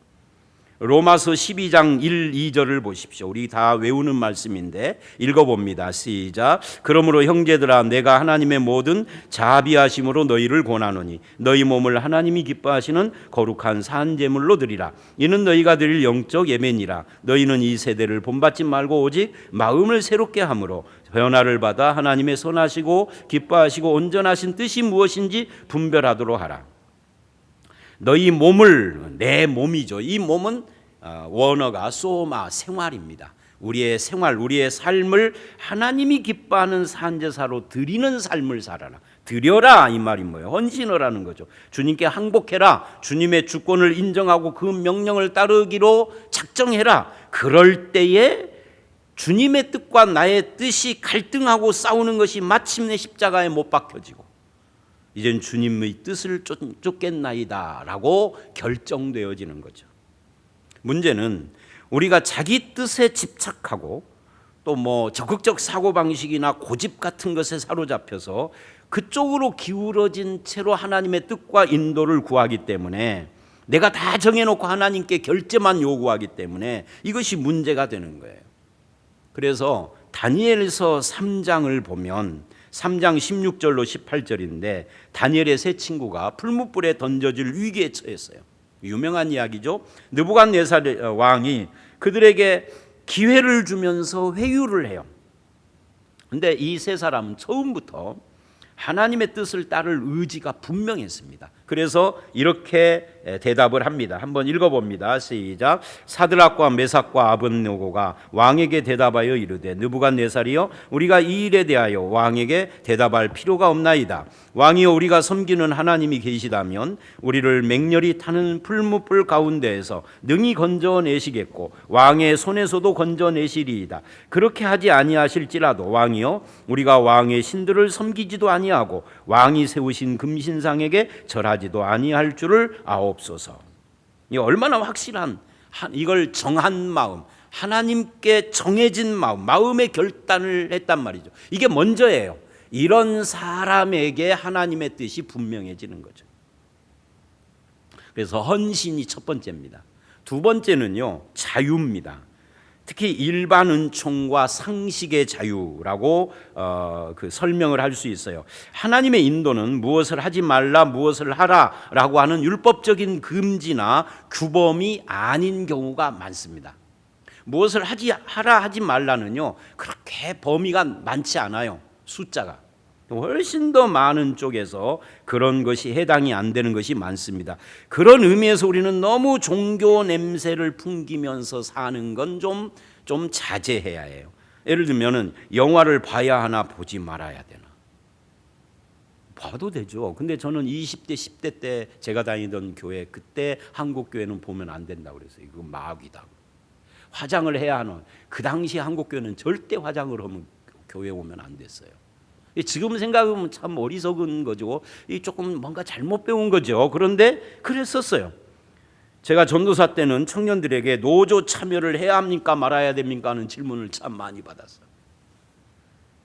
로마서 12장 1, 2절을 보십시오. 우리 다 외우는 말씀인데 읽어봅니다. 시작. 그러므로 형제들아, 내가 하나님의 모든 자비하심으로 너희를 권하노니 너희 몸을 하나님이 기뻐하시는 거룩한 산제물로 드리라. 이는 너희가 드릴 영적 예배니라. 너희는 이 세대를 본받지 말고 오직 마음을 새롭게 함으로 변화를 받아 하나님의 선하시고 기뻐하시고 온전하신 뜻이 무엇인지 분별하도록 하라. 너희 몸을, 내 몸이죠. 이 몸은 원어가 소마, 생활입니다. 우리의 생활, 우리의 삶을 하나님이 기뻐하는 산제사로 드리는 삶을 살아라. 드려라 이 말이 뭐예요? 헌신하라는 거죠. 주님께 항복해라. 주님의 주권을 인정하고 그 명령을 따르기로 작정해라. 그럴 때에 주님의 뜻과 나의 뜻이 갈등하고 싸우는 것이 마침내 십자가에 못 박혀지고 이젠 주님의 뜻을 쫓겠나이다 라고 결정되어지는 거죠. 문제는 우리가 자기 뜻에 집착하고 또 뭐 적극적 사고방식이나 고집 같은 것에 사로잡혀서 그쪽으로 기울어진 채로 하나님의 뜻과 인도를 구하기 때문에 내가 다 정해놓고 하나님께 결제만 요구하기 때문에 이것이 문제가 되는 거예요. 그래서 다니엘서 3장을 보면 3장 16절로 18절인데 다니엘의 세 친구가 풀무불에 던져질 위기에 처했어요. 유명한 이야기죠. 느부갓네살 왕이 그들에게 기회를 주면서 회유를 해요. 근데 이 세 사람은 처음부터 하나님의 뜻을 따를 의지가 분명했습니다. 그래서 이렇게 대답을 합니다. 한번 읽어봅니다. 시작. 사드락과 메삭과 아벳느고가 왕에게 대답하여 이르되 느부갓네살이여, 우리가 이 일에 대하여 왕에게 대답할 필요가 없나이다. 왕이여, 우리가 섬기는 하나님이 계시다면 우리를 맹렬히 타는 풀무불 가운데에서 능히 건져내시겠고 왕의 손에서도 건져내시리이다. 그렇게 하지 아니하실지라도 왕이여, 우리가 왕의 신들을 섬기지도 아니하고 왕이 세우신 금신상에게 절하지도 아니할 줄을 아옵소서. 이 얼마나 확실한, 이걸 정한 마음, 하나님께 정해진 마음, 마음의 결단을 했단 말이죠. 이게 먼저예요. 이런 사람에게 하나님의 뜻이 분명해지는 거죠. 그래서 헌신이 첫 번째입니다. 두 번째는요, 자유입니다. 특히 일반 은총과 상식의 자유라고 그 설명을 할 수 있어요. 하나님의 인도는 무엇을 하지 말라, 무엇을 하라라고 하는 율법적인 금지나 규범이 아닌 경우가 많습니다. 무엇을 하라 하지 말라는요, 그렇게 범위가 많지 않아요. 숫자가 훨씬 더 많은 쪽에서 그런 것이 해당이 안 되는 것이 많습니다. 그런 의미에서 우리는 너무 종교 냄새를 풍기면서 사는 건 좀 자제해야 해요. 예를 들면은 영화를 봐야 하나 보지 말아야 되나? 봐도 되죠. 근데 저는 20대 10대 때 제가 다니던 교회, 그때 한국 교회는 보면 안 된다고 그랬어요. 이거 마귀다. 화장을 해야 하는, 그 당시 한국 교회는 절대 화장을 하면 교회 오면 안 됐어요. 지금 생각하면 참 어리석은 거죠. 이 조금 뭔가 잘못 배운 거죠. 그런데 그랬었어요. 제가 전도사 때는 청년들에게 노조 참여를 해야 합니까 말아야 됩니까 하는 질문을 참 많이 받았어요.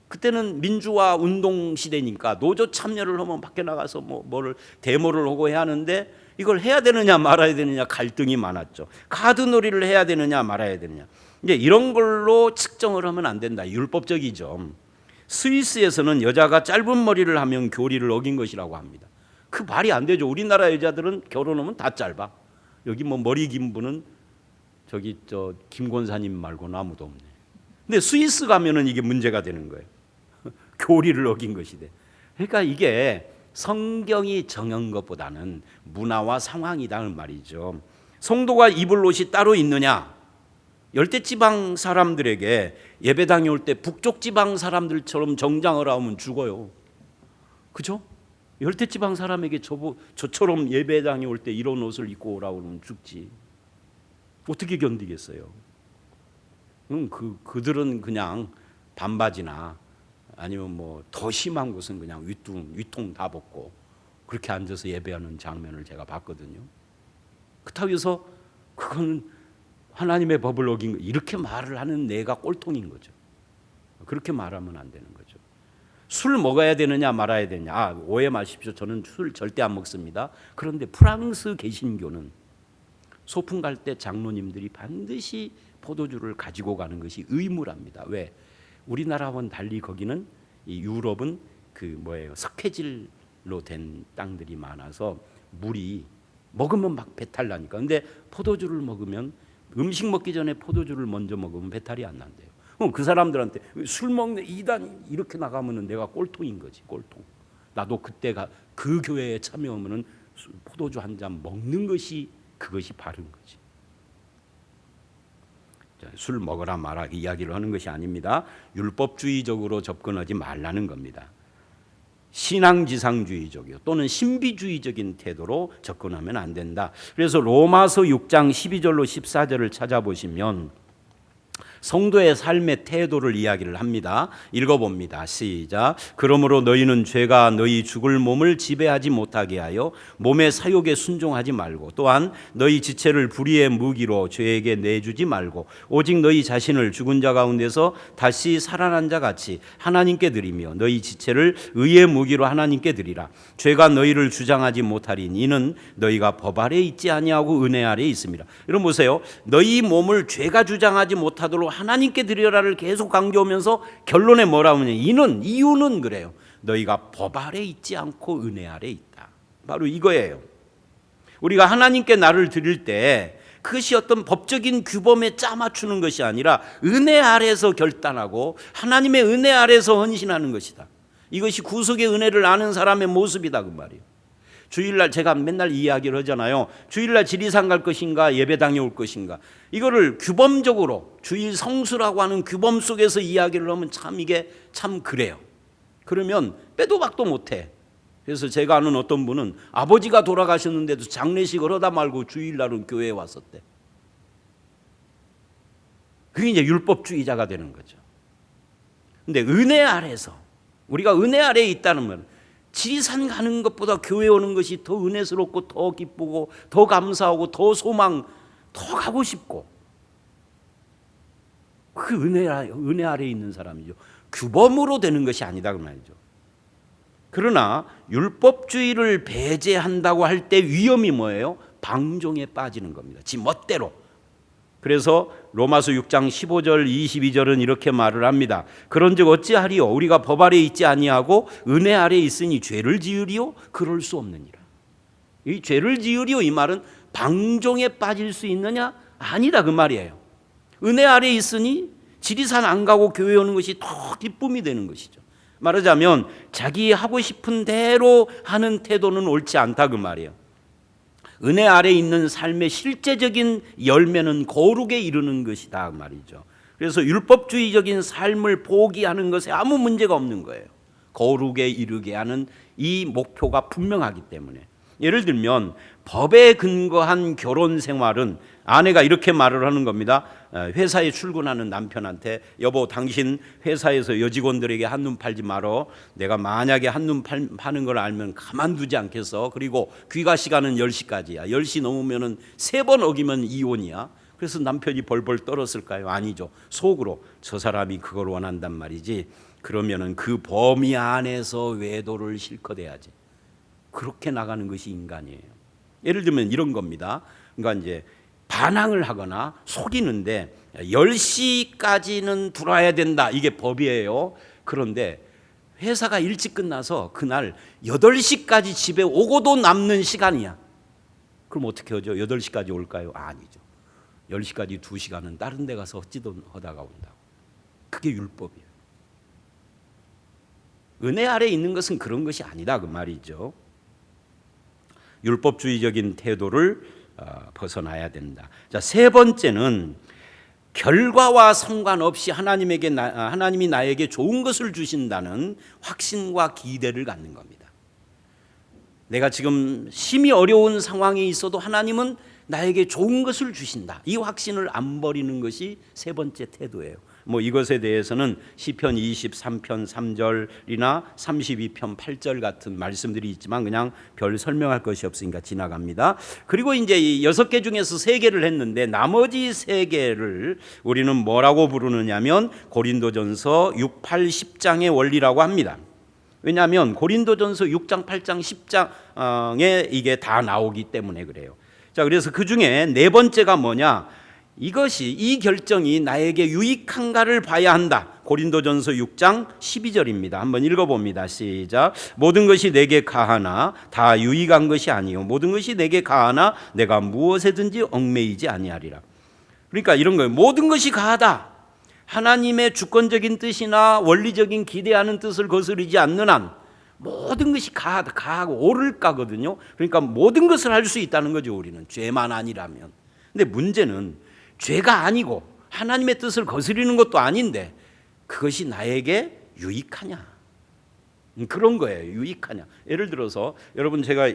그때는 민주화 운동 시대니까 노조 참여를 하면 밖에 나가서 뭐를 데모를 하고 해야 하는데 이걸 해야 되느냐 말아야 되느냐 갈등이 많았죠. 카드놀이를 해야 되느냐 말아야 되느냐. 이제 이런 걸로 측정을 하면 안 된다. 율법적이죠. 스위스에서는 여자가 짧은 머리를 하면 교리를 어긴 것이라고 합니다. 그 말이 안 되죠. 우리나라 여자들은 결혼하면 다 짧아. 여기 뭐 머리 긴 분은 저기 김 권사님 말고는 아무도 없네. 근데 스위스 가면은 이게 문제가 되는 거예요. 교리를 어긴 것이 돼. 그러니까 이게 성경이 정한 것보다는 문화와 상황이라는 말이죠. 성도가 입을 옷이 따로 있느냐? 열대지방 사람들에게 예배당에 올 때 북쪽지방 사람들처럼 정장을 하면 죽어요. 그죠? 열대지방 사람에게 저처럼 예배당에 올 때 이런 옷을 입고 오라고 그러면 죽지. 어떻게 견디겠어요? 그들은 그냥 반바지나 아니면 뭐 더 심한 것은 그냥 위통 다 벗고 그렇게 앉아서 예배하는 장면을 제가 봤거든요. 그렇다고 해서 그건 하나님의 법을 어긴 거, 이렇게 말을 하는 내가 꼴통인 거죠. 그렇게 말하면 안 되는 거죠. 술 먹어야 되느냐 말아야 되느냐, 오해 마십시오. 저는 술 절대 안 먹습니다. 그런데 프랑스 개신교는 소풍 갈 때 장로님들이 반드시 포도주를 가지고 가는 것이 의무랍니다. 왜? 우리나라와는 달리 거기는 이 유럽은 석회질로 된 땅들이 많아서 물이 먹으면 막 배탈 나니까. 근데 포도주를 먹으면, 음식 먹기 전에 포도주를 먼저 먹으면 배탈이 안 난대요. 그 사람들한테 술 먹는 이단 이렇게 나가면은 내가 꼴통인 거지, 꼴통. 나도 그때가 그 교회에 참여하면은 포도주 한 잔 먹는 것이, 그것이 바른 거지. 술 먹어라 마라 이야기를 하는 것이 아닙니다. 율법주의적으로 접근하지 말라는 겁니다. 신앙지상주의적이요 또는 신비주의적인 태도로 접근하면 안 된다. 그래서 로마서 6장 12절로 14절을 찾아보시면 성도의 삶의 태도를 이야기를 합니다. 읽어봅니다. 시작. 그러므로 너희는 죄가 너희 죽을 몸을 지배하지 못하게 하여 몸의 사욕에 순종하지 말고, 또한 너희 지체를 불의의 무기로 죄에게 내주지 말고, 오직 너희 자신을 죽은 자 가운데서 다시 살아난 자 같이 하나님께 드리며 너희 지체를 의의 무기로 하나님께 드리라. 죄가 너희를 주장하지 못하리니 이는 너희가 법 아래 있지 아니하고 은혜 아래 있습니다. 여러분 보세요. 너희 몸을 죄가 주장하지 못하도록 하나님께 드려라를 계속 강조하면서 결론에 뭐라고 하냐, 이유는 그래요. 너희가 법 아래 있지 않고 은혜 아래 있다. 바로 이거예요. 우리가 하나님께 나를 드릴 때 그것이 어떤 법적인 규범에 짜맞추는 것이 아니라 은혜 아래에서 결단하고 하나님의 은혜 아래에서 헌신하는 것이다. 이것이 구속의 은혜를 아는 사람의 모습이다, 그 말이에요. 주일날 제가 맨날 이야기를 하잖아요. 주일날 지리산 갈 것인가 예배당에 올 것인가, 이거를 규범적으로 주일 성수라고 하는 규범 속에서 이야기를 하면 참 이게 참 그래요. 그러면 빼도 박도 못해. 그래서 제가 아는 어떤 분은 아버지가 돌아가셨는데도 장례식을 하다 말고 주일날은 교회에 왔었대. 그게 이제 율법주의자가 되는 거죠. 근데 은혜 아래서, 우리가 은혜 아래에 있다는 말, 지리산 가는 것보다 교회 오는 것이 더 은혜스럽고 더 기쁘고 더 감사하고 더 소망, 더 가고 싶고, 그 은혜 아래에 있는 사람이죠. 규범으로 되는 것이 아니다, 그 말이죠. 그러나 율법주의를 배제한다고 할 때 위험이 뭐예요? 방종에 빠지는 겁니다. 지 멋대로. 그래서 로마서 6장 15절 22절은 이렇게 말을 합니다. 그런즉 어찌하리요? 우리가 법 아래 있지 아니하고 은혜 아래 있으니 죄를 지으리요? 그럴 수 없느니라. 이 죄를 지으리요, 이 말은 방종에 빠질 수 있느냐? 아니다, 그 말이에요. 은혜 아래 있으니 지리산 안 가고 교회 오는 것이 더 기쁨이 되는 것이죠. 말하자면 자기 하고 싶은 대로 하는 태도는 옳지 않다, 그 말이에요. 은혜 아래 있는 삶의 실제적인 열매는 거룩에 이르는 것이다, 그 말이죠. 그래서 율법주의적인 삶을 포기하는 것에 아무 문제가 없는 거예요. 거룩에 이르게 하는 이 목표가 분명하기 때문에. 예를 들면 법에 근거한 결혼 생활은 아내가 이렇게 말을 하는 겁니다. 회사에 출근하는 남편한테, 여보 당신 회사에서 여직원들에게 한눈 팔지 말어. 내가 만약에 한눈 파는 걸 알면 가만두지 않겠어. 그리고 귀가 시간은 10시까지야. 10시 넘으면 3번 어기면 이혼이야. 그래서 남편이 벌벌 떨었을까요? 아니죠. 속으로 저 사람이 그걸 원한단 말이지. 그러면은 그 범위 안에서 외도를 실컷 해야지. 그렇게 나가는 것이 인간이에요. 예를 들면 이런 겁니다. 그러니까 이제 반항을 하거나 속이는데 10시까지는 들어와야 된다, 이게 법이에요. 그런데 회사가 일찍 끝나서 그날 8시까지 집에 오고도 남는 시간이야. 그럼 어떻게 하죠? 8시까지 올까요? 아니죠. 10시까지 2시간은 다른 데 가서 어찌든 하다가 온다고. 그게 율법이에요. 은혜 아래 있는 것은 그런 것이 아니다, 그 말이죠. 율법주의적인 태도를 벗어나야 된다. 자, 세 번째는 결과와 상관없이 하나님이 나에게 좋은 것을 주신다는 확신과 기대를 갖는 겁니다. 내가 지금 심히 어려운 상황에 있어도 하나님은 나에게 좋은 것을 주신다. 이 확신을 안 버리는 것이 세 번째 태도예요. 이것에 대해서는 시편 23편 3절이나 32편 8절 같은 말씀들이 있지만 그냥 별 설명할 것이 없으니까 지나갑니다. 그리고 이제 이 6개 중에서 3개를 했는데 나머지 3개를 우리는 뭐라고 부르느냐면 고린도전서 6, 8, 10장의 원리라고 합니다. 왜냐하면 고린도전서 6장, 8장, 10장에 이게 다 나오기 때문에 그래요. 자, 그래서 그 중에 네 번째가 뭐냐? 이 결정이 나에게 유익한가를 봐야 한다. 고린도전서 6장 12절입니다. 한번 읽어봅니다. 시작. 모든 것이 내게 가하나 다 유익한 것이 아니요 모든 것이 내게 가하나 내가 무엇에든지 얽매이지 아니하리라. 그러니까 이런 거예요. 모든 것이 가하다. 하나님의 주권적인 뜻이나 원리적인 기대하는 뜻을 거스르지 않는 한 모든 것이 가하다. 가하고 옳을까거든요. 그러니까 모든 것을 할 수 있다는 거죠. 우리는 죄만 아니라면. 근데 문제는 죄가 아니고 하나님의 뜻을 거스리는 것도 아닌데 그것이 나에게 유익하냐? 그런 거예요. 유익하냐? 예를 들어서 여러분, 제가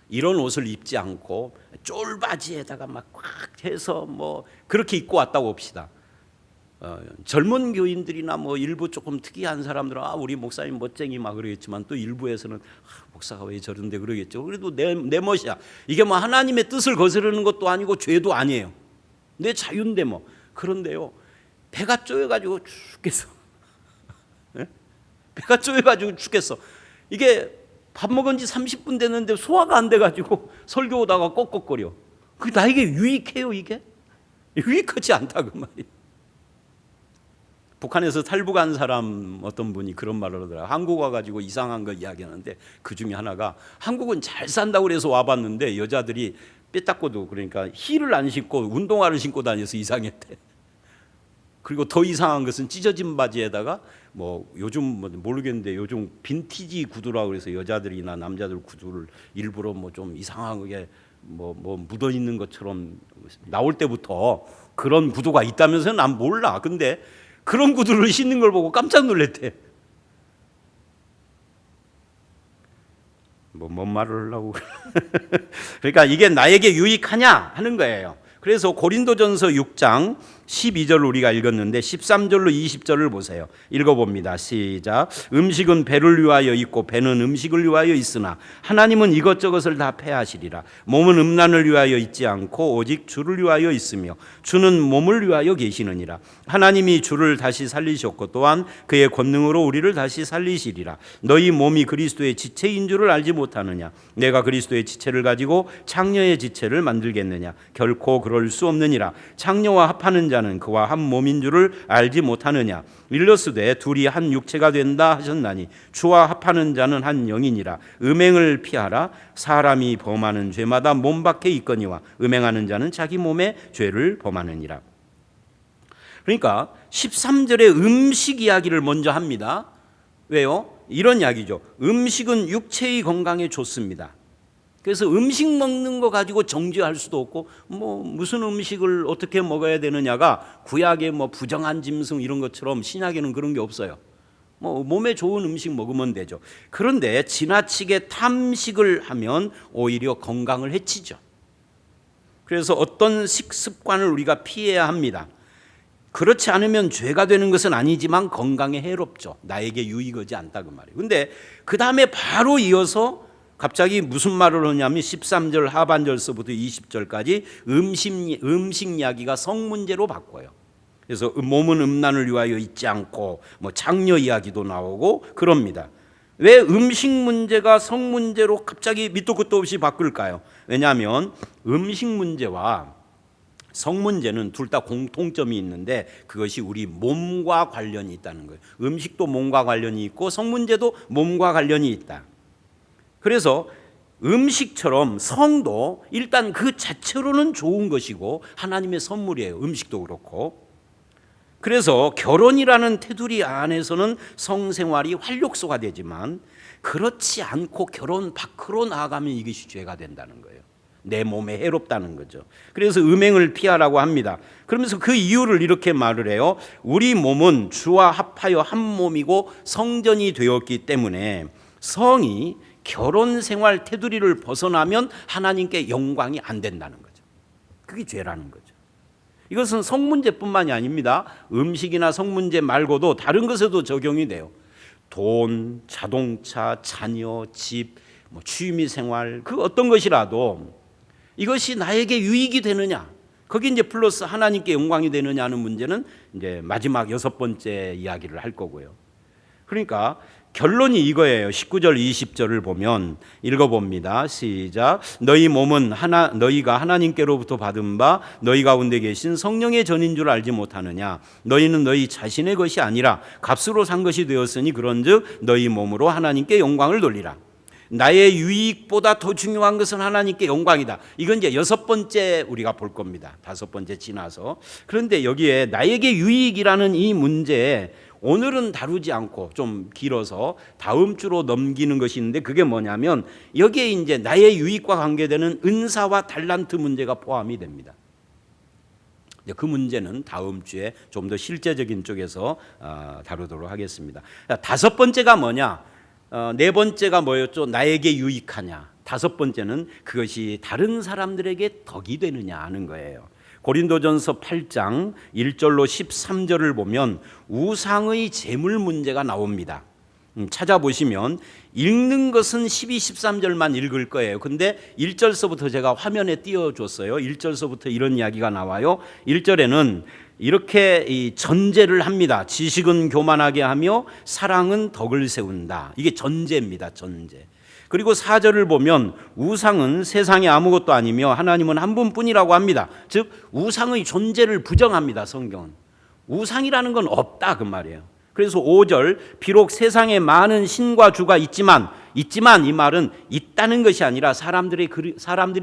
이런 옷을 입지 않고 쫄바지에다가 막 꽉 해서 그렇게 입고 왔다고 봅시다. 젊은 교인들이나 일부 조금 특이한 사람들은 우리 목사님 멋쟁이 막 그러겠지만 또 일부에서는 목사가 왜 저런데 그러겠죠. 그래도 내 멋이야. 이게 하나님의 뜻을 거스르는 것도 아니고 죄도 아니에요. 내 자유인데 그런데요, 배가 쪼여가지고 죽겠어. 배가 쪼여가지고 죽겠어. 이게 밥 먹은 지 30분 됐는데 소화가 안 돼가지고 설교 오다가 꺽꺽거려. 그게 나에게 유익해요? 이게? 유익하지 않다 그 말이에요. 북한에서 탈북한 사람 어떤 분이 그런 말을 하더라고요. 한국 와가지고 이상한 거 이야기하는데 그 중에 하나가 한국은 잘 산다고 그래서 와봤는데 여자들이 빼닦고도 그러니까 힐을 안 신고 운동화를 신고 다녀서 이상했대. 그리고 더 이상한 것은 찢어진 바지에다가 요즘 모르겠는데 요즘 빈티지 구두라고 그래서 여자들이나 남자들 구두를 일부러 좀 이상하게 묻어 있는 것처럼 나올 때부터 그런 구두가 있다면서 난 몰라. 근데 그런 구두를 신는 걸 보고 깜짝 놀랐대. 뭔 말을 하려고. 그러니까 이게 나에게 유익하냐 하는 거예요. 그래서 고린도전서 6장 12절 우리가 읽었는데 13절로 20절을 보세요. 읽어봅니다. 시작. 음식은 배를 위하여 있고 배는 음식을 위하여 있으나 하나님은 이것저것을 다 패하시리라. 몸은 음란을 위하여 있지 않고 오직 주를 위하여 있으며 주는 몸을 위하여 계시느니라. 하나님이 주를 다시 살리셨고 또한 그의 권능으로 우리를 다시 살리시리라. 너희 몸이 그리스도의 지체인 줄을 알지 못하느냐? 내가 그리스도의 지체를 가지고 창녀의 지체를 만들겠느냐? 결코 그럴 수 없느니라. 창녀와 합하는 자는 그와 한 몸인 줄을 알지 못하느냐? 일러스되 둘이 한 육체가 된다 하셨나니 주와 합하는 자는 한 영이니라. 음행을 피하라. 사람이 범하는 죄마다 몸 밖에 있거니와 음행하는 자는 자기 몸에 죄를 범하느니라. 그러니까 13절에 음식 이야기를 먼저 합니다. 왜요? 이런 이야기죠. 음식은 육체의 건강에 좋습니다. 그래서 음식 먹는 거 가지고 정죄할 수도 없고 무슨 음식을 어떻게 먹어야 되느냐가 구약의 부정한 짐승 이런 것처럼 신약에는 그런 게 없어요. 몸에 좋은 음식 먹으면 되죠. 그런데 지나치게 탐식을 하면 오히려 건강을 해치죠. 그래서 어떤 식습관을 우리가 피해야 합니다. 그렇지 않으면 죄가 되는 것은 아니지만 건강에 해롭죠. 나에게 유익하지 않다 그 말이에요. 근데 그 다음에 바로 이어서 갑자기 무슨 말을 하냐면 13절 하반절서부터 20절까지 음식 이야기가 성 문제로 바꿔요. 그래서 몸은 음란을 위하여 있지 않고 장녀 이야기도 나오고 그럽니다. 왜 음식 문제가 성 문제로 갑자기 밑도 끝도 없이 바꿀까요? 왜냐하면 음식 문제와 성 문제는 둘 다 공통점이 있는데 그것이 우리 몸과 관련이 있다는 거예요. 음식도 몸과 관련이 있고 성 문제도 몸과 관련이 있다. 그래서 음식처럼 성도 일단 그 자체로는 좋은 것이고 하나님의 선물이에요. 음식도 그렇고. 그래서 결혼이라는 테두리 안에서는 성생활이 활력소가 되지만 그렇지 않고 결혼 밖으로 나아가면 이것이 죄가 된다는 거예요. 내 몸에 해롭다는 거죠. 그래서 음행을 피하라고 합니다. 그러면서 그 이유를 이렇게 말을 해요. 우리 몸은 주와 합하여 한 몸이고 성전이 되었기 때문에 성이 결혼 생활 테두리를 벗어나면 하나님께 영광이 안 된다는 거죠. 그게 죄라는 거죠. 이것은 성 문제뿐만이 아닙니다. 음식이나 성 문제 말고도 다른 것에도 적용이 돼요. 돈, 자동차, 자녀, 집, 취미 생활 그 어떤 것이라도 이것이 나에게 유익이 되느냐, 거기 이제 플러스 하나님께 영광이 되느냐 하는 문제는 이제 마지막 6번째 이야기를 할 거고요. 그러니까 결론이 이거예요. 19절 20절을 보면 읽어봅니다. 시작. 너희 몸은 너희가 하나님께로부터 받은 바 너희 가운데 계신 성령의 전인 줄 알지 못하느냐. 너희는 너희 자신의 것이 아니라 값으로 산 것이 되었으니 그런즉 너희 몸으로 하나님께 영광을 돌리라. 나의 유익보다 더 중요한 것은 하나님께 영광이다. 이건 이제 6번째 우리가 볼 겁니다. 5번째 지나서. 그런데 여기에 나에게 유익이라는 이 문제에 오늘은 다루지 않고 좀 길어서 다음 주로 넘기는 것이 있는데 그게 뭐냐면 여기에 이제 나의 유익과 관계되는 은사와 달란트 문제가 포함이 됩니다. 그 문제는 다음 주에 좀 더 실제적인 쪽에서 다루도록 하겠습니다. 5번째가 뭐냐? 4번째가 뭐였죠? 나에게 유익하냐. 5번째는 그것이 다른 사람들에게 덕이 되느냐 하는 거예요. 고린도전서 8장 1절로 13절을 보면 우상의 재물 문제가 나옵니다. 찾아보시면 읽는 것은 12, 13절만 읽을 거예요. 근데 1절서부터 제가 화면에 띄워줬어요. 1절서부터 이런 이야기가 나와요. 1절에는 이렇게 이 전제를 합니다. 지식은 교만하게 하며 사랑은 덕을 세운다. 이게 전제입니다. 전제. 그리고 4절을 보면 우상은 세상에 아무것도 아니며 하나님은 한 분뿐이라고 합니다. 즉 우상의 존재를 부정합니다. 성경은. 우상이라는 건 없다 그 말이에요. 그래서 5절 비록 세상에 많은 신과 주가 있지만 이 말은 있다는 것이 아니라 사람들이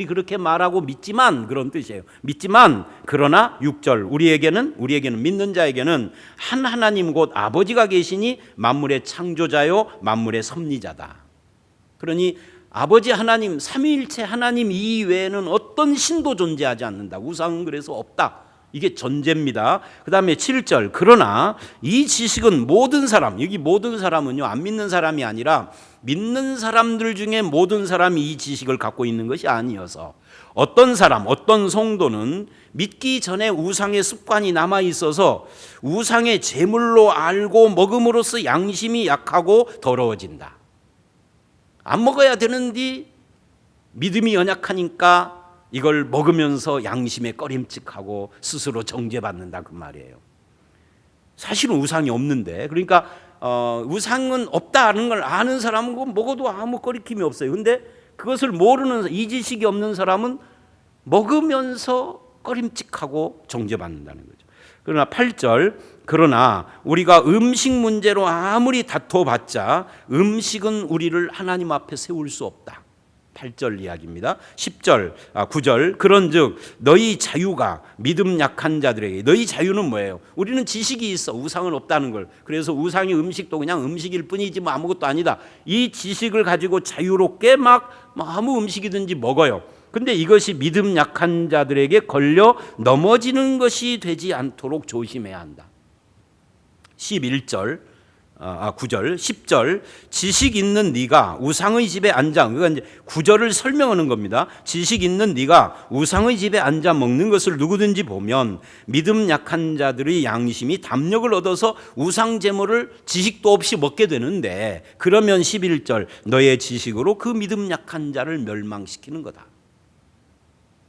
그렇게 말하고 믿지만 그런 뜻이에요. 믿지만 그러나 6절 우리에게는 믿는 자에게는 한 하나님 곧 아버지가 계시니 만물의 창조자요 만물의 섭리자다. 그러니 아버지 하나님 삼위일체 하나님 이외에는 어떤 신도 존재하지 않는다. 우상은 그래서 없다. 이게 전제입니다. 그 다음에 7절 그러나 이 지식은 모든 사람, 여기 모든 사람은요 안 믿는 사람이 아니라 믿는 사람들 중에 모든 사람이 이 지식을 갖고 있는 것이 아니어서 어떤 사람, 어떤 성도는 믿기 전에 우상의 습관이 남아 있어서 우상의 제물로 알고 먹음으로써 양심이 약하고 더러워진다. 안 먹어야 되는데 믿음이 연약하니까 이걸 먹으면서 양심에 꺼림칙하고 스스로 정죄받는다 그 말이에요. 사실은 우상이 없는데 그러니까 우상은 없다는 걸 아는 사람은 먹어도 아무 꺼리낌이 없어요. 근데 그것을 모르는 이 지식이 없는 사람은 먹으면서 꺼림칙하고 정죄받는다는 거죠. 그러나 8절 그러나 우리가 음식 문제로 아무리 다퉈봤자 음식은 우리를 하나님 앞에 세울 수 없다. 8절 이야기입니다. 10절, 9절 그런즉 너희 자유가 믿음 약한 자들에게 너희 자유는 뭐예요? 우리는 지식이 있어 우상은 없다는 걸 그래서 우상이 음식도 그냥 음식일 뿐이지 뭐 아무것도 아니다. 이 지식을 가지고 자유롭게 막 아무 음식이든지 먹어요. 근데 이것이 믿음 약한 자들에게 걸려 넘어지는 것이 되지 않도록 조심해야 한다. 9절 10절 지식 있는 네가 우상의 집에 앉아 그러니까 이제 9절을 설명하는 겁니다. 지식 있는 네가 우상의 집에 앉아 먹는 것을 누구든지 보면 믿음 약한 자들의 양심이 담력을 얻어서 우상 제물을 지식도 없이 먹게 되는데 그러면 11절 너의 지식으로 그 믿음 약한 자를 멸망시키는 거다.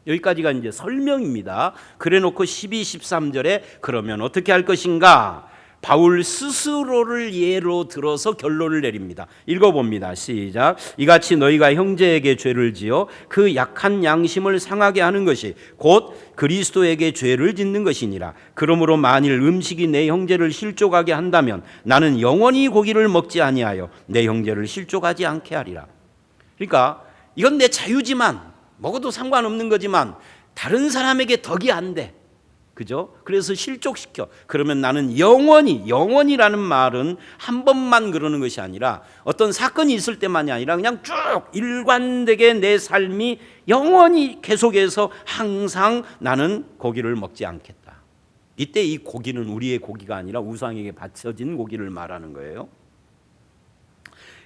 여기까지가 이제 설명입니다. 그래놓고 12, 13절에 그러면 어떻게 할 것인가? 바울 스스로를 예로 들어서 결론을 내립니다. 읽어봅니다. 시작. 이같이 너희가 형제에게 죄를 지어 그 약한 양심을 상하게 하는 것이 곧 그리스도에게 죄를 짓는 것이니라. 그러므로 만일 음식이 내 형제를 실족하게 한다면 나는 영원히 고기를 먹지 아니하여 내 형제를 실족하지 않게 하리라. 그러니까 이건 내 자유지만 먹어도 상관없는 거지만 다른 사람에게 덕이 안 돼. 그죠? 그래서 실족시켜. 그러면 나는 영원이라는 말은 한 번만 그러는 것이 아니라 어떤 사건이 있을 때만이 아니라 그냥 쭉 일관되게 내 삶이 영원히 계속해서 항상 나는 고기를 먹지 않겠다. 이때 이 고기는 우리의 고기가 아니라 우상에게 바쳐진 고기를 말하는 거예요.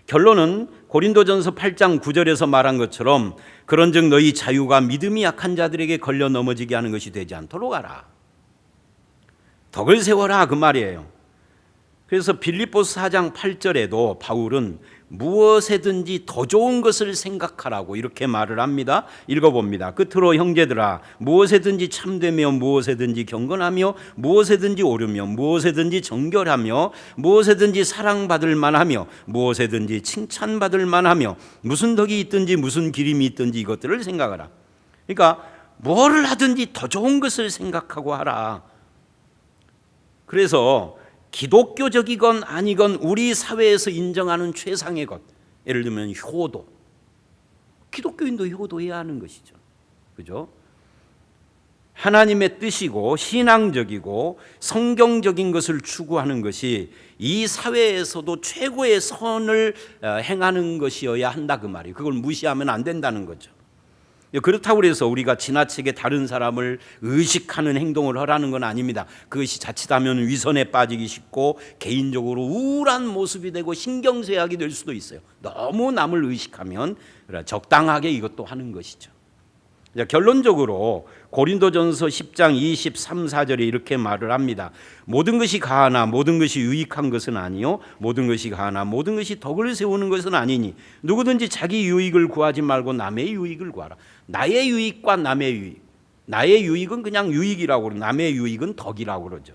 결론은 고린도전서 8장 9절에서 말한 것처럼 그런즉 너희 자유가 믿음이 약한 자들에게 걸려 넘어지게 하는 것이 되지 않도록 하라. 덕을 세워라 그 말이에요. 그래서 빌립보서 4장 8절에도 바울은 무엇에든지 더 좋은 것을 생각하라고 이렇게 말을 합니다. 읽어봅니다. 끝으로 형제들아 무엇에든지 참되며 무엇에든지 경건하며 무엇에든지 옳으며 무엇에든지 정결하며 무엇에든지 사랑받을 만하며 무엇에든지 칭찬받을 만하며 무슨 덕이 있든지 무슨 기림이 있든지 이것들을 생각하라. 그러니까 뭐를 하든지 더 좋은 것을 생각하고 하라. 그래서 기독교적이건 아니건 우리 사회에서 인정하는 최상의 것, 예를 들면 효도. 기독교인도 효도해야 하는 것이죠. 그죠? 하나님의 뜻이고 신앙적이고 성경적인 것을 추구하는 것이 이 사회에서도 최고의 선을 행하는 것이어야 한다 그 말이에요. 그걸 무시하면 안 된다는 거죠. 그렇다고 해서 우리가 지나치게 다른 사람을 의식하는 행동을 하라는 건 아닙니다. 그것이 자칫하면 위선에 빠지기 쉽고 개인적으로 우울한 모습이 되고 신경쇠약이 될 수도 있어요. 너무 남을 의식하면 적당하게 이것도 하는 것이죠. 결론적으로 고린도전서 10장 23, 4절에 이렇게 말을 합니다. 모든 것이 가하나 모든 것이 유익한 것은 아니요 모든 것이 가하나 모든 것이 덕을 세우는 것은 아니니 누구든지 자기 유익을 구하지 말고 남의 유익을 구하라. 나의 유익과 남의 유익. 나의 유익은 그냥 유익이라고 그러고 남의 유익은 덕이라고 그러죠.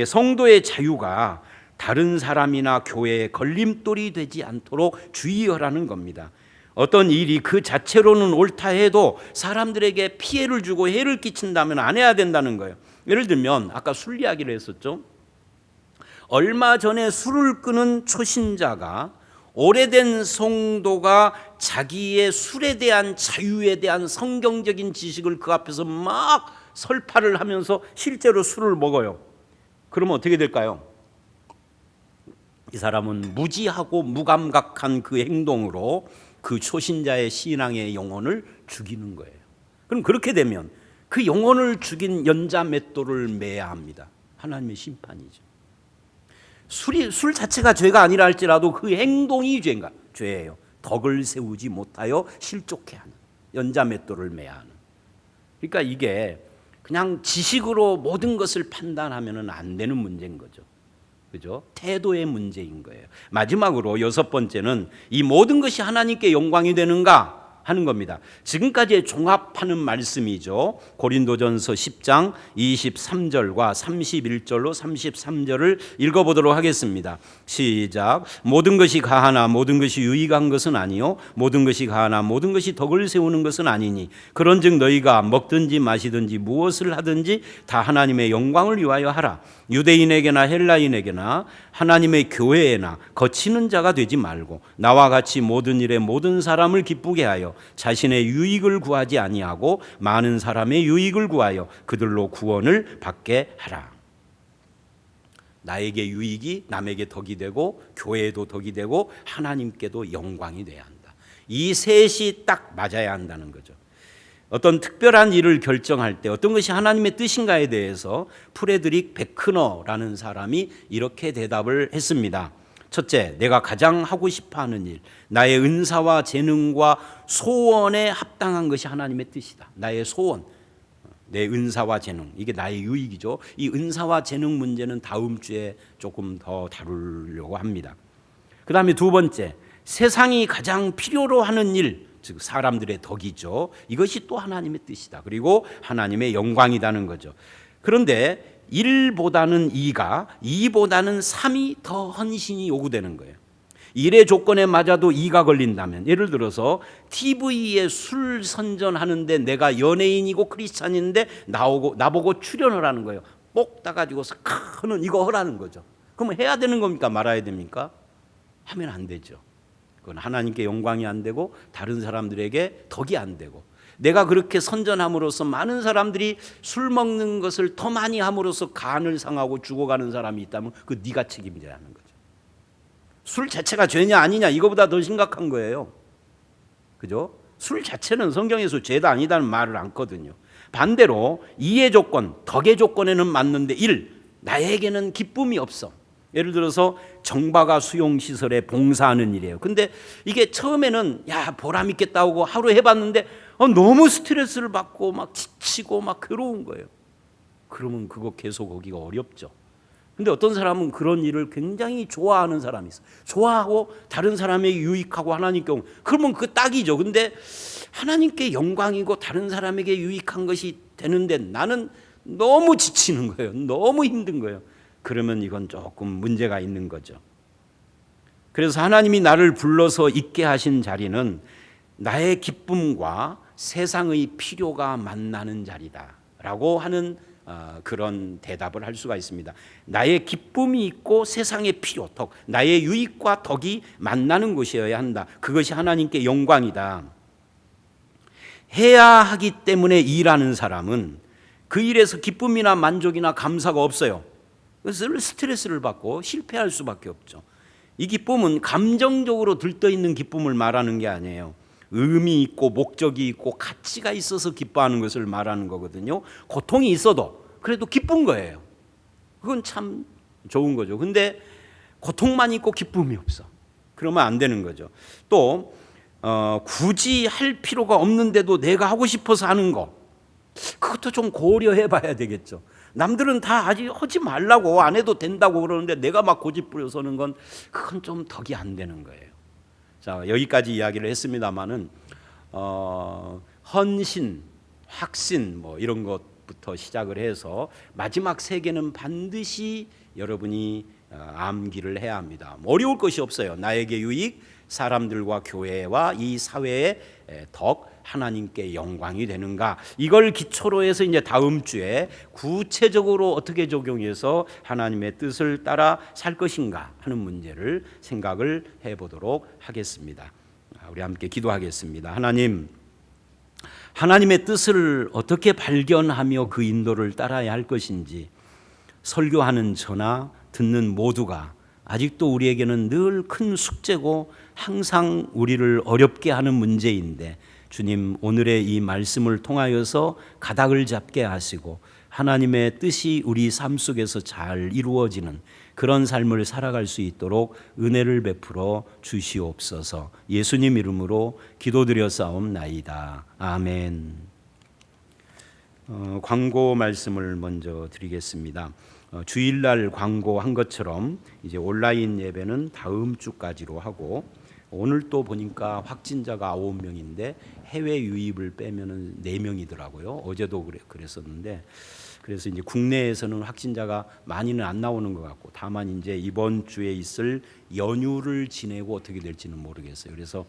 성도의 자유가 다른 사람이나 교회에 걸림돌이 되지 않도록 주의하라는 겁니다. 어떤 일이 그 자체로는 옳다 해도 사람들에게 피해를 주고 해를 끼친다면 안 해야 된다는 거예요. 예를 들면 아까 술 이야기를 했었죠. 얼마 전에 술을 끊은 초신자가 오래된 성도가 자기의 술에 대한 자유에 대한 성경적인 지식을 그 앞에서 막 설파를 하면서 실제로 술을 먹어요. 그러면 어떻게 될까요? 이 사람은 무지하고 무감각한 그 행동으로 그 초신자의 신앙의 영혼을 죽이는 거예요. 그럼 그렇게 되면 그 영혼을 죽인 연자 맷돌을 매야 합니다. 하나님의 심판이죠. 술 자체가 죄가 아니라 할지라도 그 행동이 죄예요. 덕을 세우지 못하여 실족해 하는 연자 맷돌을 매야 하는. 그러니까 이게 그냥 지식으로 모든 것을 판단하면 안 되는 문제인 거죠. 그죠? 태도의 문제인 거예요. 마지막으로 6번째는 이 모든 것이 하나님께 영광이 되는가 하는 겁니다. 지금까지의 종합하는 말씀이죠. 고린도전서 10장 23절과 31절로 33절을 읽어보도록 하겠습니다. 시작. 모든 것이 가하나 모든 것이 유익한 것은 아니요 모든 것이 가하나 모든 것이 덕을 세우는 것은 아니니 그런즉 너희가 먹든지 마시든지 무엇을 하든지 다 하나님의 영광을 위하여 하라. 유대인에게나 헬라인에게나 하나님의 교회에나 거치는 자가 되지 말고 나와 같이 모든 일에 모든 사람을 기쁘게 하여 자신의 유익을 구하지 아니하고 많은 사람의 유익을 구하여 그들로 구원을 받게 하라. 나에게 유익이 남에게 덕이 되고 교회에도 덕이 되고 하나님께도 영광이 돼야 한다. 이 셋이 딱 맞아야 한다는 거죠. 어떤 특별한 일을 결정할 때 어떤 것이 하나님의 뜻인가에 대해서 프레드릭 베크너라는 사람이 이렇게 대답을 했습니다. 첫째, 내가 가장 하고 싶어하는 일, 나의 은사와 재능과 소원에 합당한 것이 하나님의 뜻이다. 나의 소원, 내 은사와 재능, 이게 나의 유익이죠. 이 은사와 재능 문제는 다음 주에 조금 더 다루려고 합니다. 그 다음에 두 번째, 세상이 가장 필요로 하는 일, 즉 사람들의 덕이죠. 이것이 또 하나님의 뜻이다. 그리고 하나님의 영광이라는 거죠. 그런데 1보다는 2가 2보다는 3이 더 헌신이 요구되는 거예요. 1의 조건에 맞아도 2가 걸린다면, 예를 들어서 TV에 술 선전하는데 내가 연예인이고 크리스찬인데 나보고 출연을 하는 거예요. 꼭 따가지고서 크는 이거 하라는 거죠. 그러면 해야 되는 겁니까? 말아야 됩니까? 하면 안 되죠. 그건 하나님께 영광이 안 되고 다른 사람들에게 덕이 안 되고 내가 그렇게 선전함으로써 많은 사람들이 술 먹는 것을 더 많이 함으로써 간을 상하고 죽어가는 사람이 있다면 그 네가 책임져야 하는 거죠. 술 자체가 죄냐 아니냐 이거보다 더 심각한 거예요. 그죠? 술 자체는 성경에서 죄다 아니다는 말을 않거든요. 반대로 이의 조건, 덕의 조건에는 맞는데 1. 나에게는 기쁨이 없어. 예를 들어서 정바가 수용시설에 봉사하는 일이에요. 근데 이게 처음에는 야 보람 있겠다 하고 하루 해봤는데 너무 스트레스를 받고 막 지치고 막 괴로운 거예요. 그러면 그거 계속 하기가 어렵죠. 근데 어떤 사람은 그런 일을 굉장히 좋아하는 사람이 있어요. 좋아하고 다른 사람에게 유익하고 하나님께 그러면 그 딱이죠. 근데 하나님께 영광이고 다른 사람에게 유익한 것이 되는데 나는 너무 지치는 거예요. 너무 힘든 거예요. 그러면 이건 조금 문제가 있는 거죠. 그래서 하나님이 나를 불러서 있게 하신 자리는 나의 기쁨과 세상의 필요가 만나는 자리다라고 하는 그런 대답을 할 수가 있습니다. 나의 기쁨이 있고 세상의 필요, 덕, 나의 유익과 덕이 만나는 것이어야 한다. 그것이 하나님께 영광이다. 해야 하기 때문에 일하는 사람은 그 일에서 기쁨이나 만족이나 감사가 없어요. 그래서 스트레스를 받고 실패할 수밖에 없죠. 이 기쁨은 감정적으로 들떠있는 기쁨을 말하는 게 아니에요. 의미 있고 목적이 있고 가치가 있어서 기뻐하는 것을 말하는 거거든요. 고통이 있어도 그래도 기쁜 거예요. 그건 참 좋은 거죠. 근데 고통만 있고 기쁨이 없어. 그러면 안 되는 거죠. 또 굳이 할 필요가 없는데도 내가 하고 싶어서 하는 거, 그것도 좀 고려해 봐야 되겠죠. 남들은 다 아직 하지 말라고 안 해도 된다고 그러는데 내가 막 고집 부려서는 건 그건 좀 덕이 안 되는 거예요. 자, 여기까지 이야기를 했습니다마는 헌신, 확신 뭐 이런 것부터 시작을 해서 마지막 세 개는 반드시 여러분이 암기를 해야 합니다. 어려울 것이 없어요. 나에게 유익, 사람들과 교회와 이 사회의 덕, 하나님께 영광이 되는가, 이걸 기초로 해서 이제 다음 주에 구체적으로 어떻게 적용해서 하나님의 뜻을 따라 살 것인가 하는 문제를 생각을 해보도록 하겠습니다. 우리 함께 기도하겠습니다. 하나님의 뜻을 어떻게 발견하며 그 인도를 따라야 할 것인지 설교하는 저나 듣는 모두가 아직도 우리에게는 늘 큰 숙제고 항상 우리를 어렵게 하는 문제인데, 주님 오늘의 이 말씀을 통하여서 가닥을 잡게 하시고 하나님의 뜻이 우리 삶 속에서 잘 이루어지는 그런 삶을 살아갈 수 있도록 은혜를 베풀어 주시옵소서. 예수님 이름으로 기도드렸사옵나이다. 아멘. 광고 말씀을 먼저 드리겠습니다. 주일날 광고한 것처럼 이제 온라인 예배는 다음 주까지로 하고, 오늘 또 보니까 확진자가 9명인데 해외 유입을 빼면은 4명이더라고요. 어제도 그랬었는데, 그래서 이제 국내에서는 확진자가 많이는 안 나오는 것 같고, 다만 이제 이번 주에 있을 연휴를 지내고 어떻게 될지는 모르겠어요. 그래서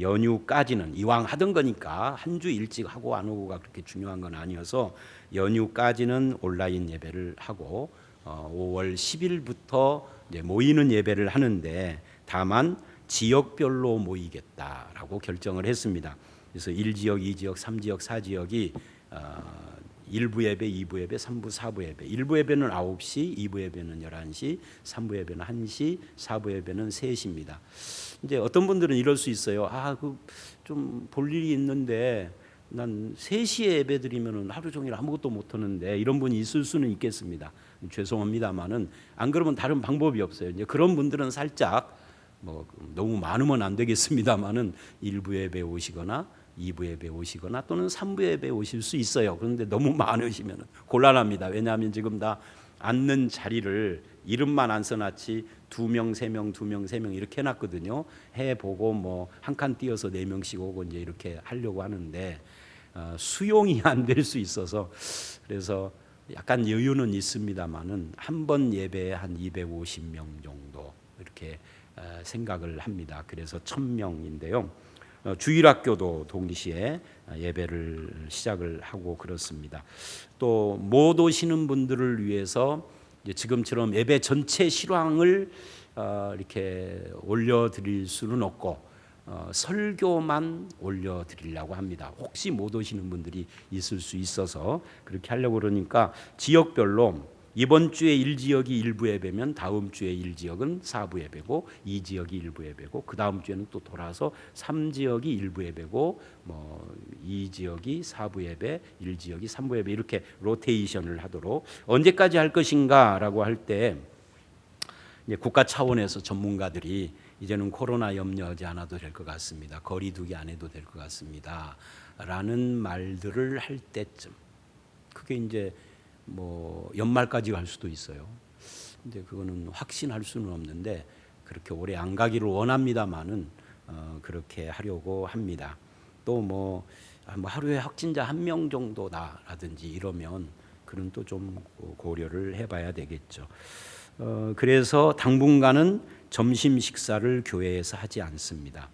연휴까지는 이왕 하던 거니까 한 주 일찍 하고 안 오고가 그렇게 중요한 건 아니어서 연휴까지는 온라인 예배를 하고 5월 10일부터 이제 모이는 예배를 하는데, 다만 지역별로 모이겠다라고 결정을 했습니다. 그래서 1지역, 2지역, 3지역, 4지역이 1부 예배, 2부 예배, 3부, 4부 예배. 1부 예배는 9시, 2부 예배는 11시, 3부 예배는 1시, 4부 예배는 3시입니다. 이제 어떤 분들은 이럴 수 있어요. 좀 볼 일이 있는데 난 3시에 예배 드리면은 하루 종일 아무것도 못 하는데, 이런 분이 있을 수는 있겠습니다. 죄송합니다만은 안 그러면 다른 방법이 없어요. 이제 그런 분들은 살짝 너무 많으면 안 되겠습니다만은 1부 예배 오시거나 2부 예배 오시거나 또는 3부 예배 오실 수 있어요. 그런데 너무 많으시면 곤란합니다. 왜냐하면 지금 다 앉는 자리를 이름만 안 써놨지 2명, 3명, 2명, 3명 이렇게 해놨거든요. 해보고 한 칸 띄어서 4명씩 오고 이제 이렇게 하려고 하는데 수용이 안 될 수 있어서, 그래서 약간 여유는 있습니다만은 한 번 예배에 한 250명 정도 이렇게 생각을 합니다. 그래서 1000명인데요. 주일학교도 동시에 예배를 시작을 하고 그렇습니다. 또 못 오시는 분들을 위해서 지금처럼 예배 전체 실황을 이렇게 올려드릴 수는 없고, 설교만 올려드리려고 합니다. 혹시 못 오시는 분들이 있을 수 있어서 그렇게 하려고 그러니까 지역별로 이번 주에 1지역이 일부 예배면 다음 주에 1지역은 4부 예배고 2지역이 일부 예배고 그 다음 주에는 또 돌아서 3지역이 일부 예배고 2지역이 4부 예배, 1지역이 3부 예배 이렇게 로테이션을 하도록 언제까지 할 것인가라고 할 때 국가 차원에서 전문가들이 이제는 코로나 염려하지 않아도 될 것 같습니다. 거리 두기 안 해도 될 것 같습니다. 라는 말들을 할 때쯤 그게 이제 연말까지 갈 수도 있어요. 근데 그거는 확신할 수는 없는데 그렇게 오래 안 가기를 원합니다만은 그렇게 하려고 합니다. 또 하루에 확진자 1명 정도다라든지 이러면 그런 또 좀 고려를 해봐야 되겠죠. 그래서 당분간은 점심 식사를 교회에서 하지 않습니다.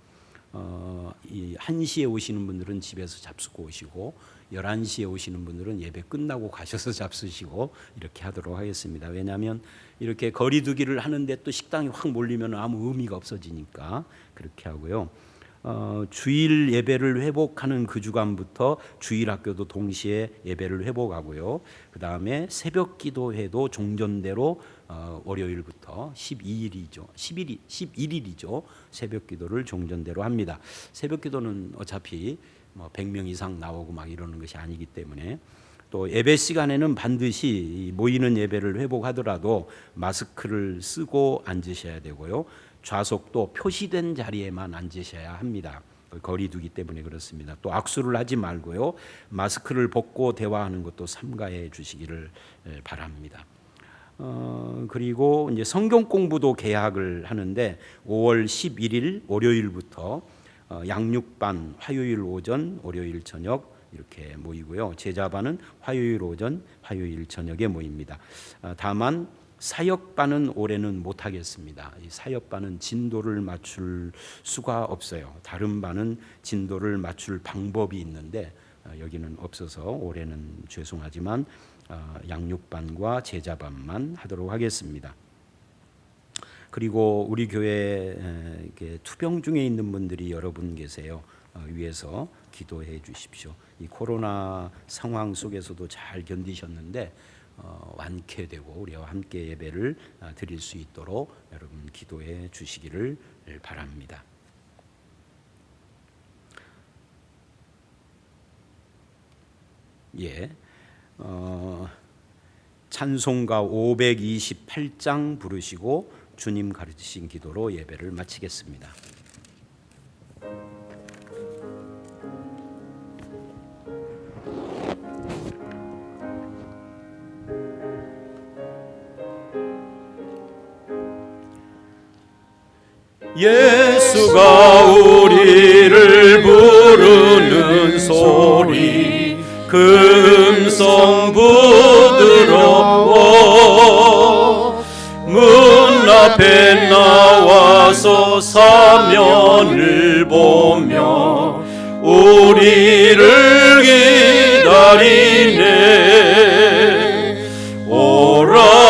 1시에 오시는 분들은 집에서 잡수고 오시고 11시에 오시는 분들은 예배 끝나고 가셔서 잡수시고 이렇게 하도록 하겠습니다. 왜냐하면 이렇게 거리 두기를 하는데 또 식당이 확 몰리면 아무 의미가 없어지니까 그렇게 하고요. 주일 예배를 회복하는 그 주간부터 주일 학교도 동시에 예배를 회복하고요. 그 다음에 새벽 기도회도 종전대로 월요일부터 11일이죠. 새벽 기도를 종전대로 합니다. 새벽 기도는 어차피 100명 이상 나오고 막 이러는 것이 아니기 때문에 또 예배 시간에는 반드시 모이는 예배를 회복하더라도 마스크를 쓰고 앉으셔야 되고요. 좌석도 표시된 자리에만 앉으셔야 합니다. 거리 두기 때문에 그렇습니다. 또 악수를 하지 말고요. 마스크를 벗고 대화하는 것도 삼가해 주시기를 바랍니다. 그리고 이제 성경 공부도 개학을 하는데 5월 11일 월요일부터 양육반 화요일 오전, 월요일 저녁 이렇게 모이고요. 제자반은 화요일 오전, 화요일 저녁에 모입니다. 다만 사역반은 올해는 못하겠습니다. 이 사역반은 진도를 맞출 수가 없어요. 다른 반은 진도를 맞출 방법이 있는데 여기는 없어서 올해는 죄송하지만 양육반과 제자반만 하도록 하겠습니다. 그리고 우리 교회에 투병 중에 있는 분들이 여러분 계세요. 위에서 기도해 주십시오. 이 코로나 상황 속에서도 잘 견디셨는데 완쾌되고 우리와 함께 예배를 드릴 수 있도록 여러분 기도해 주시기를 바랍니다. 찬송가 528장 부르시고 주님 가르치신 기도로 예배를 마치겠습니다. 예수가 우리를 부르는 소리 그 음성 부드러워 문 앞에 나와서 사면을 보며 우리를 기다리네. 오라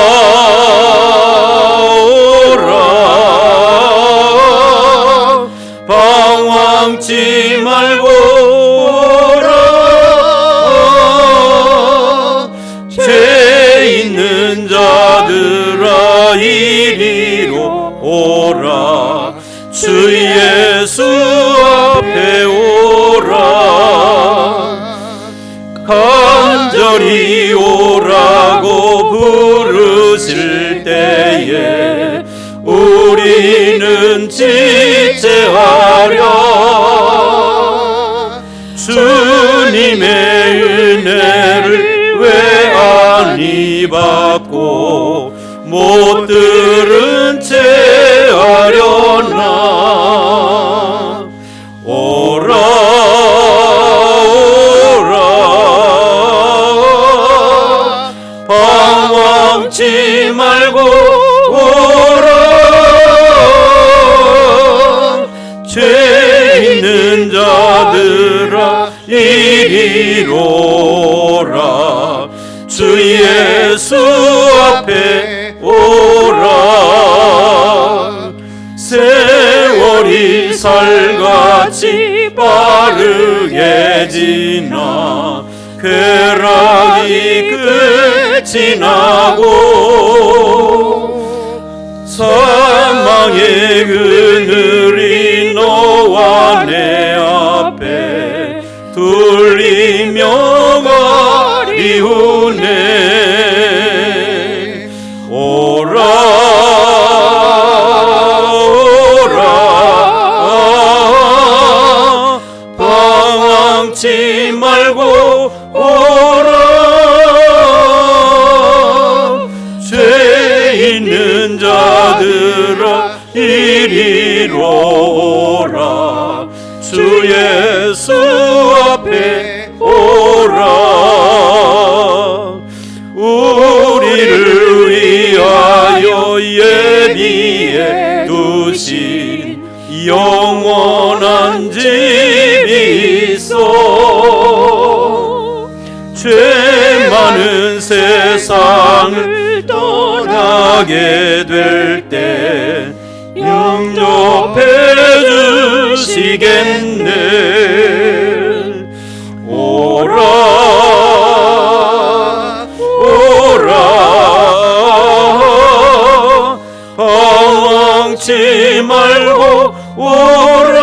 방황치 말고 오라. 죄 있는 자들아 이리로 오라. 주 예수 앞에 오라. 간절히 오라고 부르실 때에 우리는 지체하려. 주님의 은혜를 왜 안이 받고 못 들은 채 하려나. 오라 방황치 말고 죄 있는 자들아 이리로 오라. 주 예수 앞에 오라. 세월이 햇살같이 빠르게 지나 쾌락이 끝이 나고 사망의 그늘이 너와 내 앞에 둘리며 가리우네. 오라 오라 방황치 말고 오라. 죄 있는 자들아 이리로 오라. 주 예수 앞에 오라. 우리를 위하여 예비해 두신 영원한 집이 있어. 죄 많은 세상을 떠나게 될 때 영접해 주시겠네. 오라 오라 방황치 말고 오라.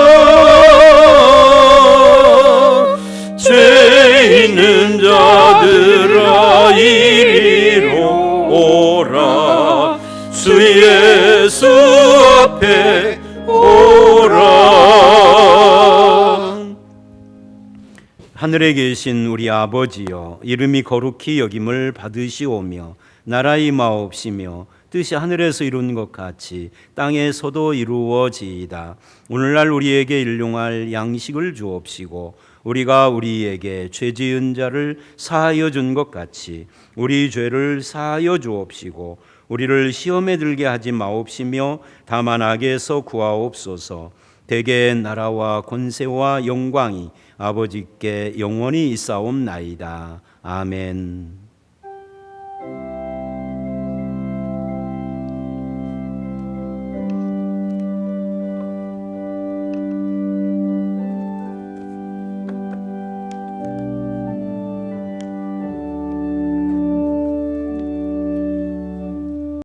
죄 있는 자들아 이리로 오라. 주 예수 앞에 오라. 하늘에 계신 우리 아버지여, 이름이 거룩히 여김을 받으시오며 나라의 마옵시며 뜻이 하늘에서 이룬 것 같이 땅에서도 이루어지이다. 오늘날 우리에게 일용할 양식을 주옵시고 우리가 우리에게 죄 지은 자를 사하여 준 것 같이 우리 죄를 사하여 주옵시고 우리를 시험에 들게 하지 마옵시며 다만 악에서 구하옵소서. 대개의 나라와 권세와 영광이 아버지께 영원히 있사옵나이다. 아멘.